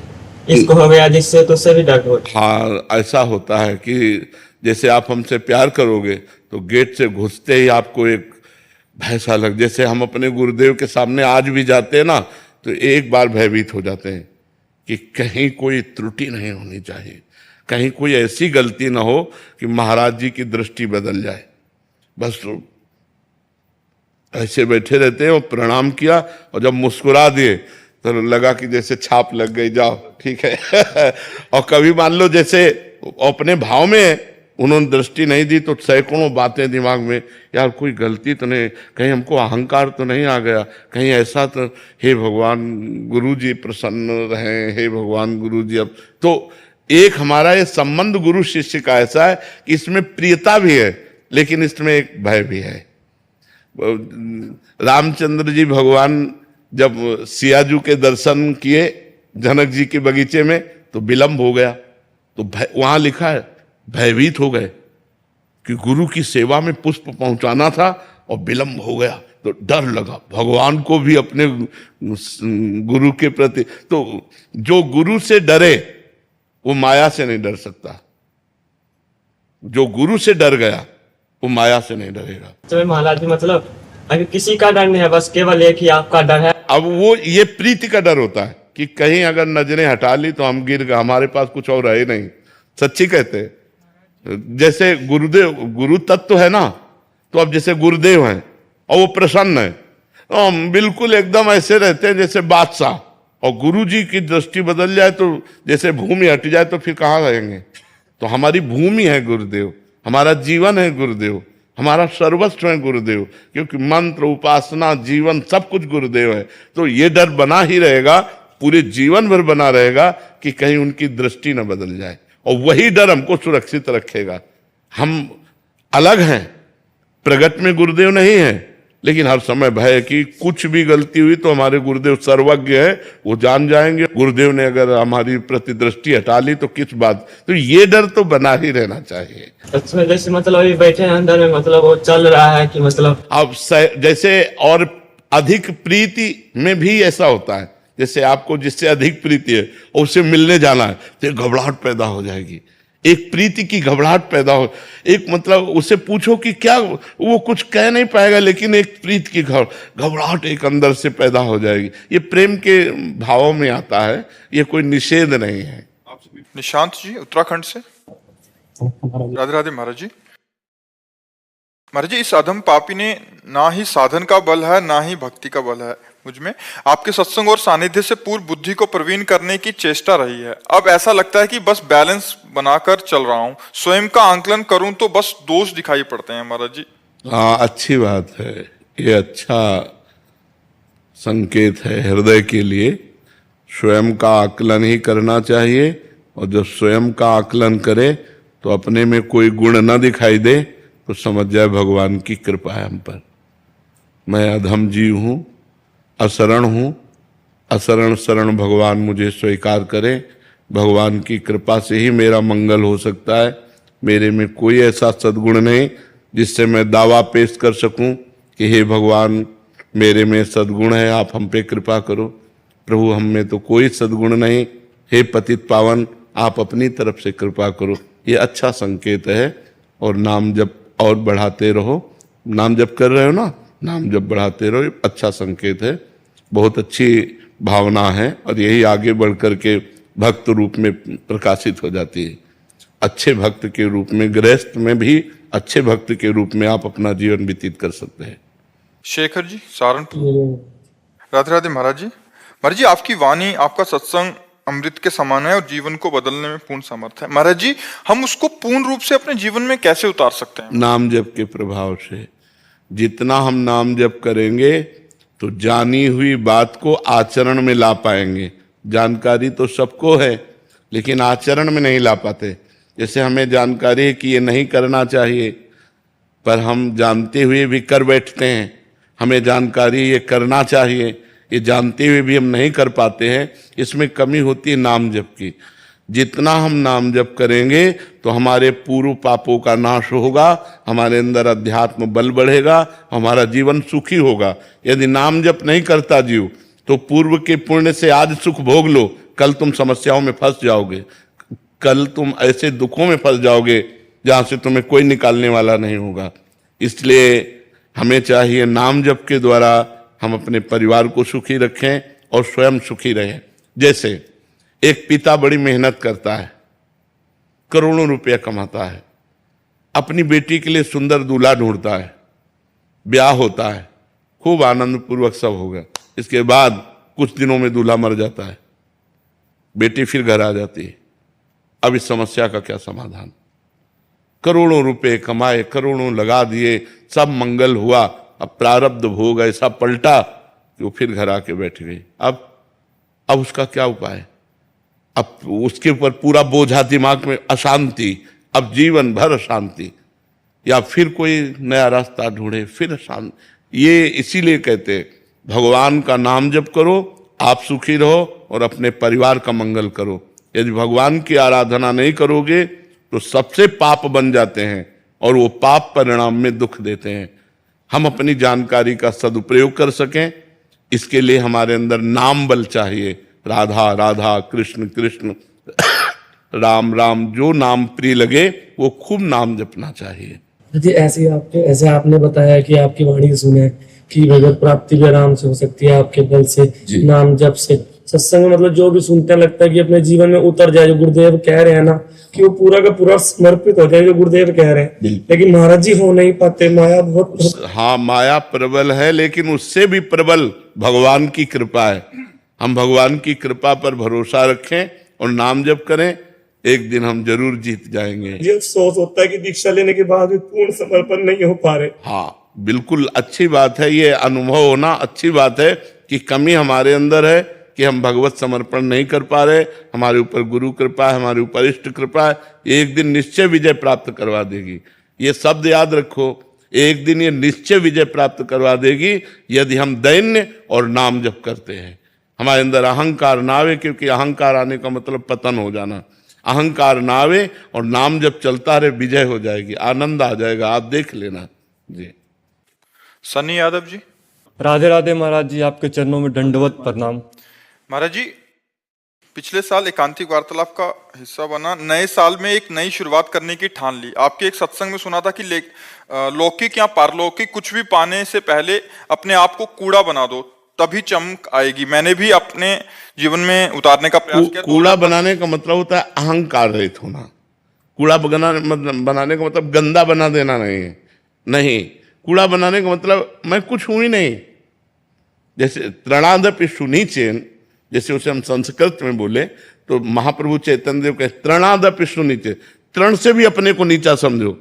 इसको हो गया जिससे, तो उससे भी डर होता है। हाँ, ऐसा होता है कि जैसे आप हमसे प्यार करोगे तो गेट से घुसते ही आपको एक भय सा लग, जैसे हम अपने गुरुदेव के सामने आज भी जाते हैं ना तो एक बार भयभीत हो जाते हैं कि कहीं कोई त्रुटि नहीं होनी चाहिए, कहीं कोई ऐसी गलती ना हो कि महाराज जी की दृष्टि बदल जाए। बस ऐसे बैठे रहते हैं और प्रणाम किया और जब मुस्कुरा दिए तो लगा कि जैसे छाप लग गई, जाओ ठीक है। और कभी मान लो जैसे अपने भाव में उन्होंने दृष्टि नहीं दी तो सैकड़ों बातें दिमाग में, यार कोई गलती तो नहीं, कहीं हमको अहंकार तो नहीं आ गया, कहीं ऐसा तो, हे भगवान गुरु जी प्रसन्न रहें, हे भगवान गुरु जी। अब तो एक हमारा ये संबंध गुरु शिष्य का ऐसा है कि इसमें प्रियता भी है लेकिन इसमें एक भय भी है। रामचंद्र जी भगवान जब सियाजू के दर्शन किए जनक जी के बगीचे में तो विलंब हो गया, तो वहां लिखा है भयभीत हो गए कि गुरु की सेवा में पुष्प पहुंचाना था और विलंब हो गया, तो डर लगा भगवान को भी अपने गुरु के प्रति। तो जो गुरु से डरे वो माया से नहीं डर सकता, जो गुरु से डर गया वो माया से नहीं डरेगा। तो महाराज जी, मतलब अगर किसी का डर नहीं है, बस केवल एक ही आपका डर है। अब वो ये प्रीति का डर होता है कि कहीं अगर नजरें हटा ली तो हम गिर गए, हमारे पास कुछ और है नहीं। सच्ची कहते हैं, जैसे गुरुदेव गुरु तत्व है ना, तो अब जैसे गुरुदेव हैं और वो प्रसन्न है तो हम बिल्कुल एकदम ऐसे रहते हैं जैसे बादशाह, और गुरु जी की दृष्टि बदल जाए तो जैसे भूमि हट जाए तो फिर कहाँ रहेंगे। तो हमारी भूमि है गुरुदेव, हमारा जीवन है गुरुदेव, हमारा सर्वस्व है गुरुदेव, क्योंकि मंत्र उपासना जीवन सब कुछ गुरुदेव है। तो ये डर बना ही रहेगा, पूरे जीवन भर बना रहेगा कि कहीं उनकी दृष्टि न बदल जाए, और वही डर हमको सुरक्षित रखेगा। हम अलग हैं, प्रगट में गुरुदेव नहीं है, लेकिन हर समय भय है कि कुछ भी गलती हुई तो हमारे गुरुदेव सर्वज्ञ है, वो जान जाएंगे। गुरुदेव ने अगर हमारी प्रति दृष्टि हटा ली तो किस बात। तो ये डर तो बना ही रहना चाहिए। अच्छा, जैसे मतलब अभी बैठे हैं अंदर में, मतलब वो चल रहा है कि मतलब अब जैसे और अधिक प्रीति में भी ऐसा होता है, जैसे आपको जिससे अधिक प्रीति है और उससे मिलने जाना है तो घबराहट पैदा हो जाएगी, एक प्रीति की घबराहट पैदा हो। एक मतलब उसे पूछो कि क्या, वो कुछ कह नहीं पाएगा, लेकिन एक प्रीति की घबराहट एक अंदर से पैदा हो जाएगी। ये प्रेम के भावों में आता है, ये कोई निषेध नहीं है। निशांत जी उत्तराखंड से। राधे राधे महाराज जी। महाराज जी, इस अधम पापी ने ना ही साधन का बल है ना ही भक्ति का बल है मुझ में। आपके सत्संग और सानिध्य से पूर्ण बुद्धि को प्रवीण करने की चेष्टा रही है। अब ऐसा लगता है कि बस बैलेंस बनाकर चल रहा हूं, स्वयं का आंकलन करूं तो बस दोष दिखाई पड़ते हैं महाराज जी। हाँ, अच्छी बात है, ये अच्छा संकेत है हृदय के लिए। स्वयं का आकलन ही करना चाहिए, और जब स्वयं का आकलन करे तो अपने में कोई गुण न दिखाई दे तो समझ जाए भगवान की कृपा है हम पर। मैं अधम जीव हूँ, असरण हूँ, असरण शरण भगवान मुझे स्वीकार करें। भगवान की कृपा से ही मेरा मंगल हो सकता है। मेरे में कोई ऐसा सद्गुण नहीं जिससे मैं दावा पेश कर सकूं कि हे भगवान मेरे में सद्गुण है, आप हम पे कृपा करो। प्रभु हम में तो कोई सद्गुण नहीं, हे पतित पावन आप अपनी तरफ से कृपा करो। ये अच्छा संकेत है। और नाम जप और बढ़ाते रहो। नाम जप कर रहे हो ना, नाम जप बढ़ाते रहो, अच्छा संकेत है, बहुत अच्छी भावना है, और यही आगे बढ़ कर के भक्त रूप में प्रकाशित हो जाती है। अच्छे भक्त के रूप में, गृहस्थ में भी अच्छे भक्त के रूप में आप अपना जीवन व्यतीत कर सकते हैं। शेखर जी सहारनपुर। राधे राधे महाराज जी। महाराज जी आपकी वाणी, आपका सत्संग अमृत के समान है और जीवन को बदलने में पूर्ण समर्थ है। महाराज जी हम उसको पूर्ण रूप से अपने जीवन में कैसे उतार सकते हैं? नाम जप के प्रभाव से। जितना हम नाम जप करेंगे तो जानी हुई बात को आचरण में ला पाएंगे। जानकारी तो सबको है लेकिन आचरण में नहीं ला पाते। जैसे हमें जानकारी है कि ये नहीं करना चाहिए, पर हम जानते हुए भी कर बैठते हैं। हमें जानकारी ये करना चाहिए, ये जानते हुए भी हम नहीं कर पाते हैं। इसमें कमी होती है नाम जप की। जितना हम नाम जप करेंगे तो हमारे पूर्व पापों का नाश होगा, हमारे अंदर अध्यात्म बल बढ़ेगा, हमारा जीवन सुखी होगा। यदि नाम जप नहीं करता जीव तो पूर्व के पुण्य से आज सुख भोग लो, कल तुम समस्याओं में फंस जाओगे, कल तुम ऐसे दुखों में फंस जाओगे जहां से तुम्हें कोई निकालने वाला नहीं होगा। इसलिए हमें चाहिए नाम जप के द्वारा हम अपने परिवार को सुखी रखें और स्वयं सुखी रहें। जैसे एक पिता बड़ी मेहनत करता है, करोड़ों रुपया कमाता है, अपनी बेटी के लिए सुंदर दूल्हा ढूंढता है, ब्याह होता है, खूब आनंद पूर्वक सब होगा। इसके बाद कुछ दिनों में दूल्हा मर जाता है, बेटी फिर घर आ जाती है। अब इस समस्या का क्या समाधान? करोड़ों रुपए कमाए, करोड़ों लगा दिए, सब मंगल हुआ, अब प्रारब्ध भोग ऐसा पलटा कि वो फिर घर आके बैठ गई। अब उसका क्या उपाय? अब उसके ऊपर पूरा बोझा दिमाग में, अशांति, अब जीवन भर अशांति, या फिर कोई नया रास्ता ढूंढे, फिर अशांति। ये इसीलिए कहते हैं भगवान का नाम जप करो, आप सुखी रहो और अपने परिवार का मंगल करो। यदि भगवान की आराधना नहीं करोगे तो सबसे पाप बन जाते हैं और वो पाप परिणाम में दुख देते हैं। हम अपनी जानकारी का सदुपयोग कर सकें, इसके लिए हमारे अंदर नाम बल चाहिए। राधा राधा, कृष्ण कृष्ण, राम राम, जो नाम प्रिय लगे वो खूब नाम जपना चाहिए। जी ऐसे आपने बताया कि आपकी वाणी सुने कि भगवत प्राप्ति भी आराम से हो सकती है आपके बल से, नाम जप से। सत्संग में मतलब जो भी सुनते हैं लगता है कि अपने जीवन में उतर जाए। जो गुरुदेव कह रहे हैं ना कि वो पूरा का पूरा समर्पित हो जाए, जो गुरुदेव कह रहे हैं। लेकिन महाराज जी हो नहीं पाते, माया बहुत। हाँ, माया प्रबल है, लेकिन उससे भी प्रबल भगवान की कृपा है। हम भगवान की कृपा पर भरोसा रखें और नाम जप करें, एक दिन हम जरूर जीत जाएंगे। ये अफसोस होता है कि दीक्षा लेने के बाद भी पूर्ण समर्पण नहीं हो पा रहे। हाँ बिल्कुल, अच्छी बात है, ये अनुभव होना अच्छी बात है कि कमी हमारे अंदर है कि हम भगवत समर्पण नहीं कर पा रहे। हमारे ऊपर गुरु कृपा है, हमारे ऊपर इष्ट कृपा है, एक दिन निश्चय विजय प्राप्त करवा देगी। ये शब्द याद रखो, एक दिन ये निश्चय विजय प्राप्त करवा देगी यदि हम दैन्य और नाम जप करते हैं। हमारे अंदर अहंकार ना आवे, क्योंकि अहंकार आने का मतलब पतन हो जाना। अहंकार ना आवे और नाम जब चलता रहे, विजय हो जाएगी, आनंद आ जाएगा। आप देख लेना जी। सनी यादव जी। राधे राधे महाराज जी, आपके चरणों में दंडवत प्रणाम। महाराज जी पिछले साल एकांतिक वार्तालाप का हिस्सा बना, नए साल में एक नई शुरुआत करने की ठान ली। आपके एक सत्संग में सुना था कि लौकिक या पारलौकिक कुछ भी पाने से पहले अपने आप को कूड़ा बना दो, तभी चमक आएगी। मैंने भी अपने जीवन में उतारने का प्रयास किया। कूड़ा बनाने का मतलब होता है अहंकार रहित होना। कूड़ा बनाने का मतलब गंदा बना देना नहीं है। नहीं, कूड़ा बनाने का मतलब मैं कुछ हूं ही नहीं। जैसे त्रणादपि सुनीचेन, जैसे उसे हम संस्कृत में बोले तो महाप्रभु चैतन्य देव कहते त्रणादपि सुनीचे, तृण से भी अपने को नीचा समझो।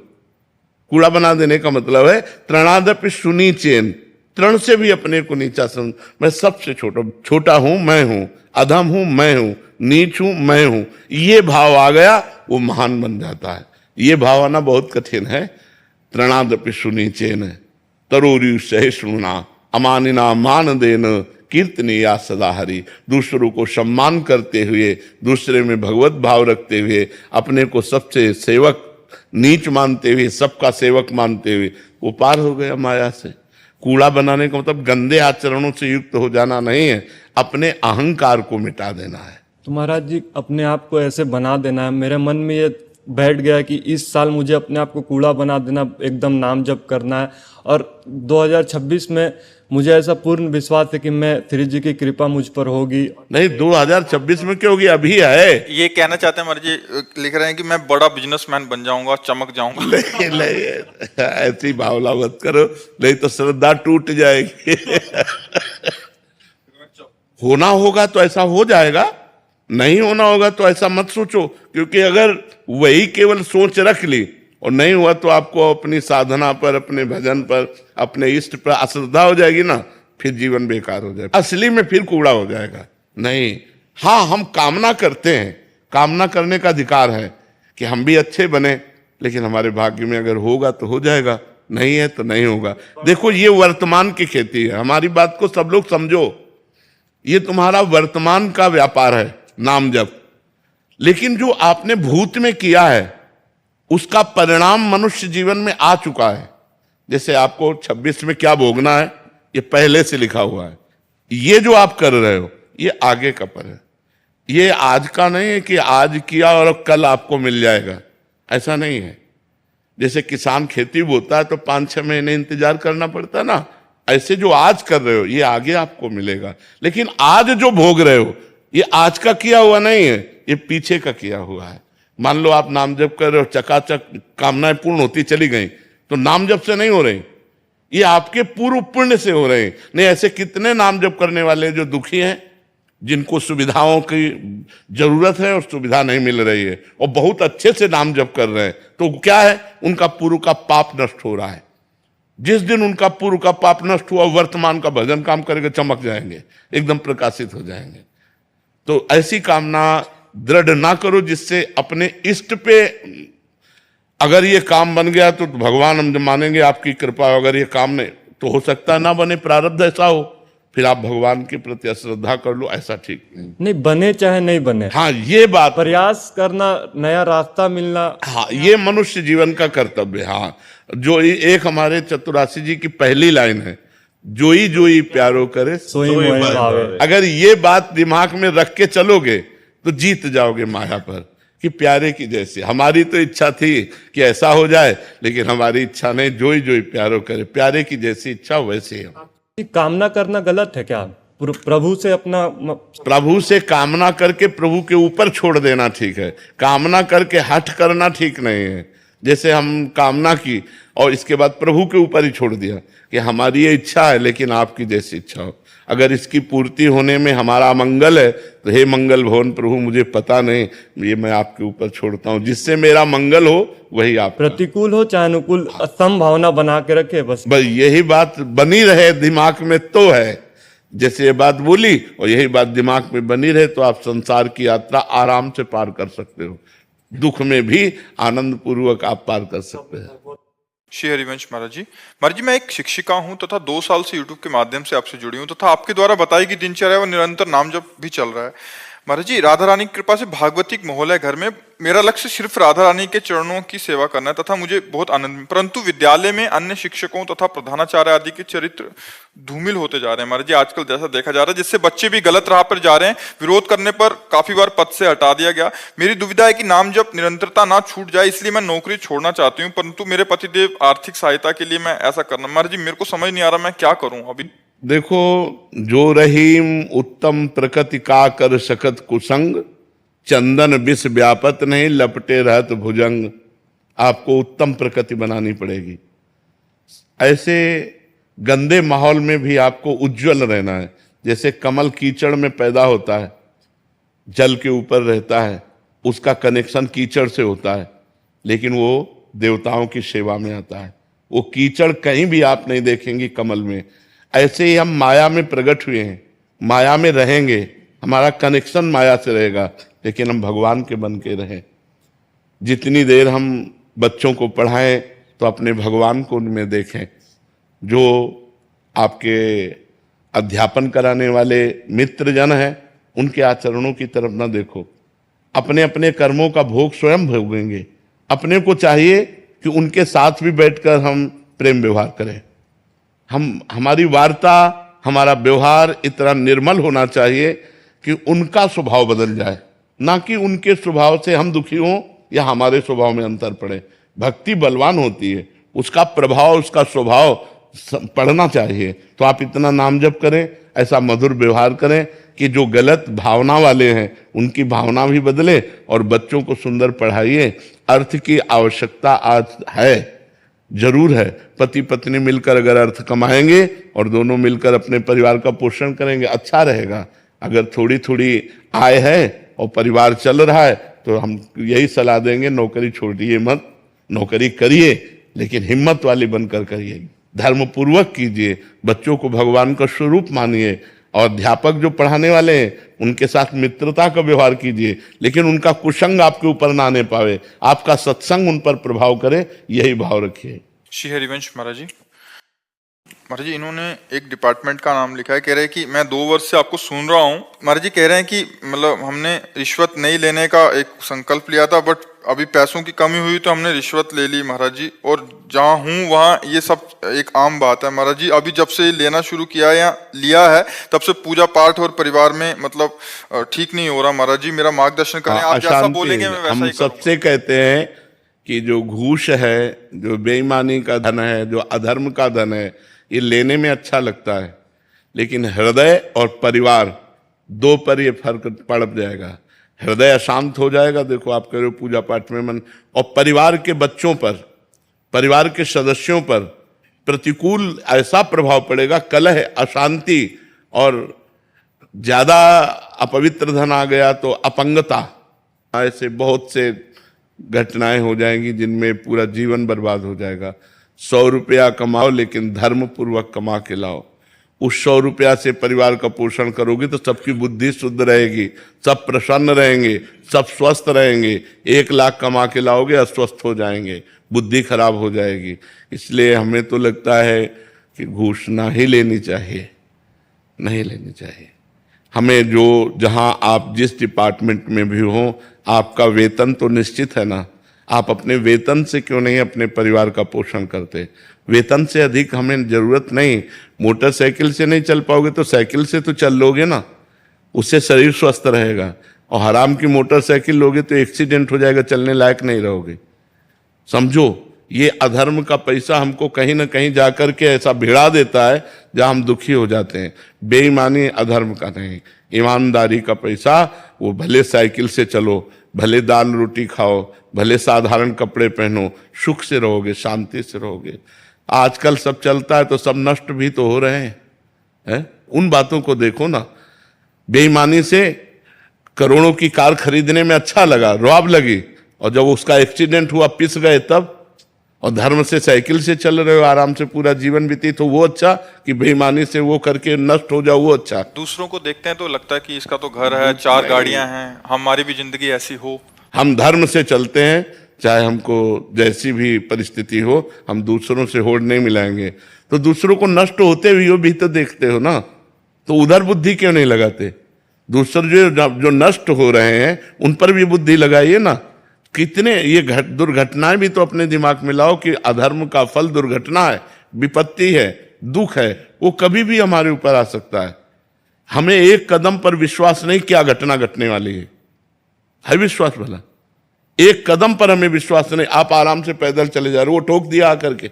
कूड़ा बना देने का मतलब है त्रणादपि सुनीचेन, तृण से भी अपने को नीचा समझ, मैं सबसे छोटा हूं, मैं हूं, अधम हूं, मैं हूं, नीच हूं, मैं हूं, ये भाव आ गया, वो महान बन जाता है। ये भाव आना बहुत कठिन है। तृणादपि सुनीचेन तरोरी सहिष्णुना अमानिना मान देन कीर्तनीया सदा हरि। दूसरों को सम्मान करते हुए, दूसरे में भगवत भाव रखते हुए, अपने को सबसे सेवक नीच मानते हुए, सबका सेवक मानते हुए वो पार हो गया माया से। कूड़ा बनाने का मतलब गंदे आचरणों से युक्त हो जाना नहीं है, अपने अहंकार को मिटा देना है। तो महाराज जी अपने आप को ऐसे बना देना है। मेरे मन में ये बैठ गया कि इस साल मुझे अपने आप को कूड़ा बना देना, एकदम नाम जप करना है। और 2026 में मुझे ऐसा पूर्ण विश्वास है कि मैं श्री जी की कृपा मुझ पर होगी। नहीं, 2026 में क्यों होगी, अभी है। ये कहना चाहते हैं महाराज जी, लिख रहे हैं कि मैं बड़ा बिजनेसमैन बन जाऊंगा, चमक जाऊंगा। नहीं, ऐसी भावना मत करो, नहीं तो श्रद्धा टूट जाएगी। होना होगा तो ऐसा हो जाएगा, नहीं होना होगा तो ऐसा मत सोचो। क्योंकि अगर वही केवल सोच रख ली और नहीं हुआ तो आपको अपनी साधना पर, अपने भजन पर, अपने इष्ट पर अश्रद्धा हो जाएगी ना, फिर जीवन बेकार हो जाएगा, असली में फिर कूड़ा हो जाएगा। नहीं, हाँ हम कामना करते हैं, कामना करने का अधिकार है कि हम भी अच्छे बने, लेकिन हमारे भाग्य में अगर होगा तो हो जाएगा, नहीं है तो नहीं होगा। देखो ये वर्तमान की खेती है, हमारी बात को सब लोग समझो। ये तुम्हारा वर्तमान का व्यापार है, नाम जप। लेकिन जो आपने भूत में किया है उसका परिणाम मनुष्य जीवन में आ चुका है। जैसे आपको 26 में क्या भोगना है ये पहले से लिखा हुआ है। ये जो आप कर रहे हो ये आगे का पर है, ये आज का नहीं है कि आज किया और कल आपको मिल जाएगा, ऐसा नहीं है। जैसे किसान खेती बोता है तो 5-6 महीने इंतजार करना पड़ता है ना, ऐसे जो आज कर रहे हो ये आगे आपको मिलेगा। लेकिन आज जो भोग रहे हो ये आज का किया हुआ नहीं है, ये पीछे का किया हुआ है। मान लो आप नाम जप कर रहे हो, चकाचक कामनाएं पूर्ण होती चली गई, तो नाम जप से नहीं हो रही, ये आपके पूर्व पुण्य से हो रहे हैं। नहीं, ऐसे कितने नाम जप करने वाले जो दुखी हैं, जिनको सुविधाओं की जरूरत है और सुविधा नहीं मिल रही है, और बहुत अच्छे से नाम जप कर रहे हैं, तो क्या है, उनका पूर्व का पाप नष्ट हो रहा है। जिस दिन उनका पूर्व का पाप नष्ट हुआ, वर्तमान का भजन काम करके चमक जाएंगे, एकदम प्रकाशित हो जाएंगे। तो ऐसी कामना दृढ़ ना करो जिससे अपने इष्ट पे, अगर ये काम बन गया तो भगवान हम मानेंगे आपकी कृपा, अगर ये काम नहीं तो हो सकता है ना बने, प्रारब्ध ऐसा हो, फिर आप भगवान के प्रति अश्रद्धा कर लो, ऐसा ठीक नहीं। बने चाहे नहीं बने, हाँ ये बात, प्रयास करना, नया रास्ता मिलना, हाँ ये मनुष्य जीवन का कर्तव्य। हाँ, जो एक हमारे चतुरासी जी की पहली लाइन है, जोई जोई प्यारो करे सोई मोहि भावे। अगर ये बात दिमाग में रख के चलोगे तो जीत जाओगे माया पर, कि प्यारे की जैसे। हमारी तो इच्छा थी कि ऐसा हो जाए, लेकिन हमारी इच्छा नहीं, जोई जोई प्यारो करे, प्यारे की जैसी इच्छा वैसे है। कामना करना गलत है क्या? प्रभु से अपना, प्रभु से कामना करके प्रभु के ऊपर छोड़ देना ठीक है, कामना करके हठ करना ठीक नहीं है। जैसे हम कामना की और इसके बाद प्रभु के ऊपर ही छोड़ दिया कि हमारी ये इच्छा है लेकिन आपकी जैसी इच्छा हो, अगर इसकी पूर्ति होने में हमारा मंगल है तो हे मंगल भवन प्रभु मुझे पता नहीं, ये मैं आपके ऊपर छोड़ता हूँ, जिससे मेरा मंगल हो वही आप। प्रतिकूल हो चाहे अनुकूल, संभावना बना के रखे, बस यही बात बनी रहे दिमाग में तो है। जैसे ये बात बोली और यही बात दिमाग में बनी रहे तो आप संसार की यात्रा आराम से पार कर सकते हो, दुख में भी आनंद पूर्वक आप पार कर सकते हैं। श्री हरिवंश महाराज जी, मैं एक शिक्षिका हूं तथा 2 साल से यूट्यूब के माध्यम से आपसे जुड़ी हूं तथा आपके द्वारा बताई गई दिनचर्या व निरंतर नाम जप भी चल रहा है। महाराज जी, राधा रानी की कृपा से भागवतिक माहौल है घर में। मेरा लक्ष्य सिर्फ राधा रानी के चरणों की सेवा करना है तथा मुझे बहुत आनंद, परंतु विद्यालय में अन्य शिक्षकों तथा प्रधानाचार्य आदि के चरित्र धूमिल होते जा रहे हैं। महाराज जी, आजकल जैसा देखा जा रहा है जिससे बच्चे भी गलत राह पर जा रहे हैं। विरोध करने पर काफी बार पद से हटा दिया गया। मेरी दुविधा है कि नाम जप निरंतरता ना छूट जाए, इसलिए मैं नौकरी छोड़ना चाहती हूँ, परंतु मेरे पतिदेव आर्थिक सहायता के लिए मैं ऐसा करना। महाराज जी, मेरे को समझ नहीं आ रहा मैं क्या करूँ अभी। देखो, जो रहीम उत्तम प्रकृति का कर सकत कुसंग, चंदन विष व्यापत नहीं लपटे रहत भुजंग। आपको उत्तम प्रकृति बनानी पड़ेगी। ऐसे गंदे माहौल में भी आपको उज्जवल रहना है। जैसे कमल कीचड़ में पैदा होता है, जल के ऊपर रहता है, उसका कनेक्शन कीचड़ से होता है, लेकिन वो देवताओं की सेवा में आता है। वो कीचड़ कहीं भी आप नहीं देखेंगे कमल में। ऐसे ही हम माया में प्रकट हुए हैं, माया में रहेंगे, हमारा कनेक्शन माया से रहेगा, लेकिन हम भगवान के बन के रहें। जितनी देर हम बच्चों को पढ़ाएं तो अपने भगवान को उनमें देखें। जो आपके अध्यापन कराने वाले मित्र जन हैं, उनके आचरणों की तरफ न देखो, अपने अपने कर्मों का भोग स्वयं भोगेंगे। अपने को चाहिए कि उनके साथ भी बैठकर हम प्रेम व्यवहार करें। हमारी वार्ता, हमारा व्यवहार इतना निर्मल होना चाहिए कि उनका स्वभाव बदल जाए, ना कि उनके स्वभाव से हम दुखी हों या हमारे स्वभाव में अंतर पड़े। भक्ति बलवान होती है, उसका प्रभाव, उसका स्वभाव पढ़ना चाहिए। तो आप इतना नाम जप करें, ऐसा मधुर व्यवहार करें कि जो गलत भावना वाले हैं उनकी भावना भी बदले, और बच्चों को सुंदर पढ़ाइए। अर्थ की आवश्यकता आज है, जरूर है। पति पत्नी मिलकर अगर अर्थ कमाएंगे और दोनों मिलकर अपने परिवार का पोषण करेंगे, अच्छा रहेगा। अगर थोड़ी थोड़ी आय है और परिवार चल रहा है तो हम यही सलाह देंगे, नौकरी छोड़िए मत, नौकरी करिए, लेकिन हिम्मत वाली बनकर करिए, धर्म पूर्वक कीजिए, बच्चों को भगवान का स्वरूप मानिए, और अध्यापक जो पढ़ाने वाले हैं उनके साथ मित्रता का व्यवहार कीजिए, लेकिन उनका कुसंग आपके ऊपर ना आने पावे, आपका सत्संग उन पर प्रभाव करे, यही भाव रखिए। श्री हरिवंश महाराज जी, महाराज जी इन्होंने एक डिपार्टमेंट का नाम लिखा है, कह रहे हैं कि मैं 2 वर्ष से आपको सुन रहा हूँ। महाराज जी कह रहे हैं कि मतलब हमने रिश्वत नहीं लेने का एक संकल्प लिया था, बट अभी पैसों की कमी हुई तो हमने रिश्वत ले ली महाराज जी, और जहाँ हूँ वहाँ ये सब एक आम बात है महाराज जी। अभी जब से लेना शुरू किया या लिया है तब से पूजा पाठ और परिवार में मतलब ठीक नहीं हो रहा महाराज जी, मेरा मार्गदर्शन करें। आप जैसा बोलेंगे मैं वैसा ही हम सबसे कहते हैं कि जो घूस है, जो बेईमानी का धन है, जो अधर्म का धन है, ये लेने में अच्छा लगता है, लेकिन हृदय और परिवार 2 पर ये फर्क पड़ जाएगा। हृदय अशांत हो जाएगा, देखो आप कह रहे हो पूजा पाठ में मन, और परिवार के बच्चों पर, परिवार के सदस्यों पर प्रतिकूल ऐसा प्रभाव पड़ेगा, कलह, अशांति, और ज्यादा अपवित्र धन आ गया तो अपंगता, ऐसे बहुत से घटनाएं हो जाएंगी जिनमें पूरा जीवन बर्बाद हो जाएगा। 100 रुपया कमाओ लेकिन धर्म पूर्वक कमा के लाओ। उस 100 रुपया से परिवार का पोषण करोगे तो सबकी बुद्धि शुद्ध रहेगी, सब प्रसन्न रहेंगे, सब स्वस्थ रहेंगे। 1 लाख कमा के लाओगे, अस्वस्थ हो जाएंगे, बुद्धि खराब हो जाएगी। इसलिए हमें तो लगता है कि घूस ना ही लेनी चाहिए, नहीं लेनी चाहिए। हमें जो, जहां आप जिस डिपार्टमेंट में भी हो, आपका वेतन तो निश्चित है ना, आप अपने वेतन से क्यों नहीं अपने परिवार का पोषण करते? वेतन से अधिक हमें जरूरत नहीं। मोटरसाइकिल से नहीं चल पाओगे तो साइकिल से तो चल लोगे ना, उससे शरीर स्वस्थ रहेगा। और हराम की मोटरसाइकिल लोगे तो एक्सीडेंट हो जाएगा, चलने लायक नहीं रहोगे। समझो, ये अधर्म का पैसा हमको कहीं ना कहीं जाकर के ऐसा भिड़ा देता है जहां हम दुखी हो जाते हैं। बेईमानी अधर्म का नहीं, ईमानदारी का पैसा, वो भले साइकिल से चलो, भले दाल रोटी खाओ, भले साधारण कपड़े पहनो, सुख से रहोगे, शांति से रहोगे। आजकल सब चलता है तो सब नष्ट भी तो हो रहे हैं। उन बातों को देखो ना। बेईमानी से करोड़ों की कार खरीदने में अच्छा लगा, रुआब लगी, और जब उसका एक्सीडेंट हुआ, पिस गए तब। और धर्म से साइकिल से चल रहे हो, आराम से पूरा जीवन व्यतीत हो, वो अच्छा कि बेईमानी से वो करके नष्ट हो जाओ, वो अच्छा? दूसरों को देखते हैं तो लगता है कि इसका तो घर है, 4 गाड़ियां हैं, हमारी भी जिंदगी ऐसी हो। हम धर्म से चलते हैं, चाहे हमको जैसी भी परिस्थिति हो, हम दूसरों से होड़ नहीं मिलाएंगे। तो दूसरों को नष्ट होते हुए भी तो देखते हो ना, तो उधर बुद्धि क्यों नहीं लगाते? दूसरे जो नष्ट हो रहे हैं उन पर भी बुद्धि लगाइए ना। कितने ये दुर्घटनाएं भी तो अपने दिमाग में लाओ कि अधर्म का फल दुर्घटना है, विपत्ति है, दुख है, वो कभी भी हमारे ऊपर आ सकता है। हमें एक कदम पर विश्वास नहीं क्या घटना घटने वाली है विश्वास भला? एक कदम पर हमें विश्वास नहीं। आप आराम से पैदल चले जा रहे हो, वो ठोक दिया आकर के,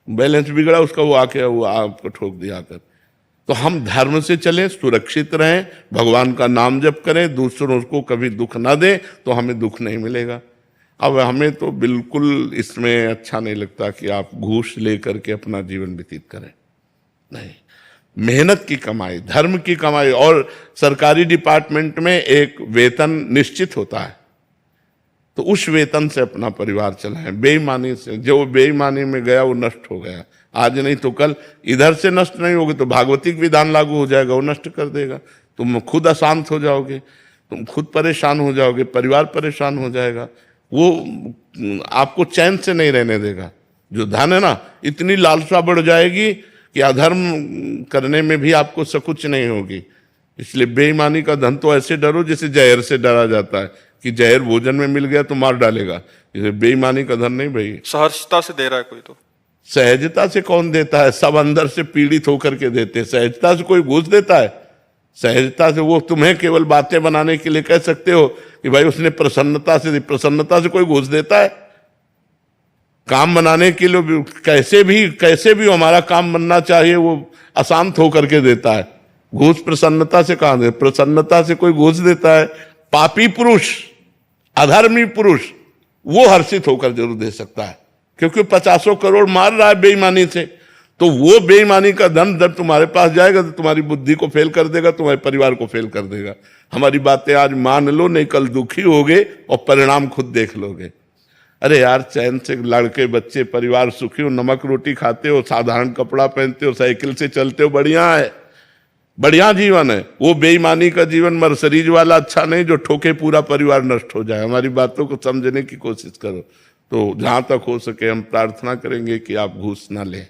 बैलेंस बिगड़ा उसका, वो आके वो आपको ठोक दिया आकर। तो हम धर्म से चलें, सुरक्षित रहें, भगवान का नाम जप करें, दूसरों को कभी दुख ना दें, तो हमें दुख नहीं मिलेगा। अब हमें तो बिल्कुल इसमें अच्छा नहीं लगता कि आप घूस लेकर के अपना जीवन व्यतीत करें। नहीं, मेहनत की कमाई, धर्म की कमाई। और सरकारी डिपार्टमेंट में एक वेतन निश्चित होता है, तो उस वेतन से अपना परिवार चलाएं। बेईमानी से, जो बेईमानी में गया वो नष्ट हो गया। आज नहीं तो कल इधर से नष्ट नहीं होगे तो भागवतिक विधान लागू हो जाएगा, वो नष्ट कर देगा। तुम खुद अशांत हो जाओगे, तुम खुद परेशान हो जाओगे, परिवार परेशान हो जाएगा, वो आपको चैन से नहीं रहने देगा। जो धन है ना, इतनी लालसा बढ़ जाएगी कि अधर्म करने में भी आपको सकुच नहीं होगी। इसलिए बेईमानी का धन तो ऐसे डरो जैसे जहर से डरा जाता है कि जहर भोजन में मिल गया तो मार डालेगा। इसे बेईमानी का धन नहीं भाई। सहजता से दे रहा है कोई तो। सहजता से कौन देता है? सब अंदर से पीड़ित होकर के देते हैं। सहजता से कोई घूस देता है? सहजता से वो तुम्हें केवल बातें बनाने के लिए कह सकते हो कि भाई उसने प्रसन्नता से दी। प्रसन्नता से कोई घूस देता है? काम बनाने के लिए कैसे भी हमारा काम बनना चाहिए वो अशांत होकर के देता है। घूस प्रसन्नता से कहां दे? प्रसन्नता से कोई घूस देता है? पापी पुरुष, अधर्मी पुरुष, वो हर्षित होकर जरूर दे सकता है, क्योंकि 50 करोड़ मार रहा है बेईमानी से। तो वो बेईमानी का धन जब तुम्हारे पास जाएगा तो तुम्हारी बुद्धि को फेल कर देगा, तुम्हारे परिवार को फेल कर देगा। हमारी बातें आज मान लो, नहीं कल दुखी होगे और परिणाम खुद देख लोगे। अरे यार, चैन से लड़के बच्चे परिवार सुखी हो, नमक रोटी खाते हो, साधारण कपड़ा पहनते हो, साइकिल से चलते हो, बढ़िया है, बढ़िया जीवन है। वो बेईमानी का जीवन मर्सरीज वाला अच्छा नहीं जो ठोके पूरा परिवार नष्ट हो जाए। हमारी बातों को समझने की कोशिश करो। तो जहां तक हो सके हम प्रार्थना करेंगे कि आप घूस ना लें।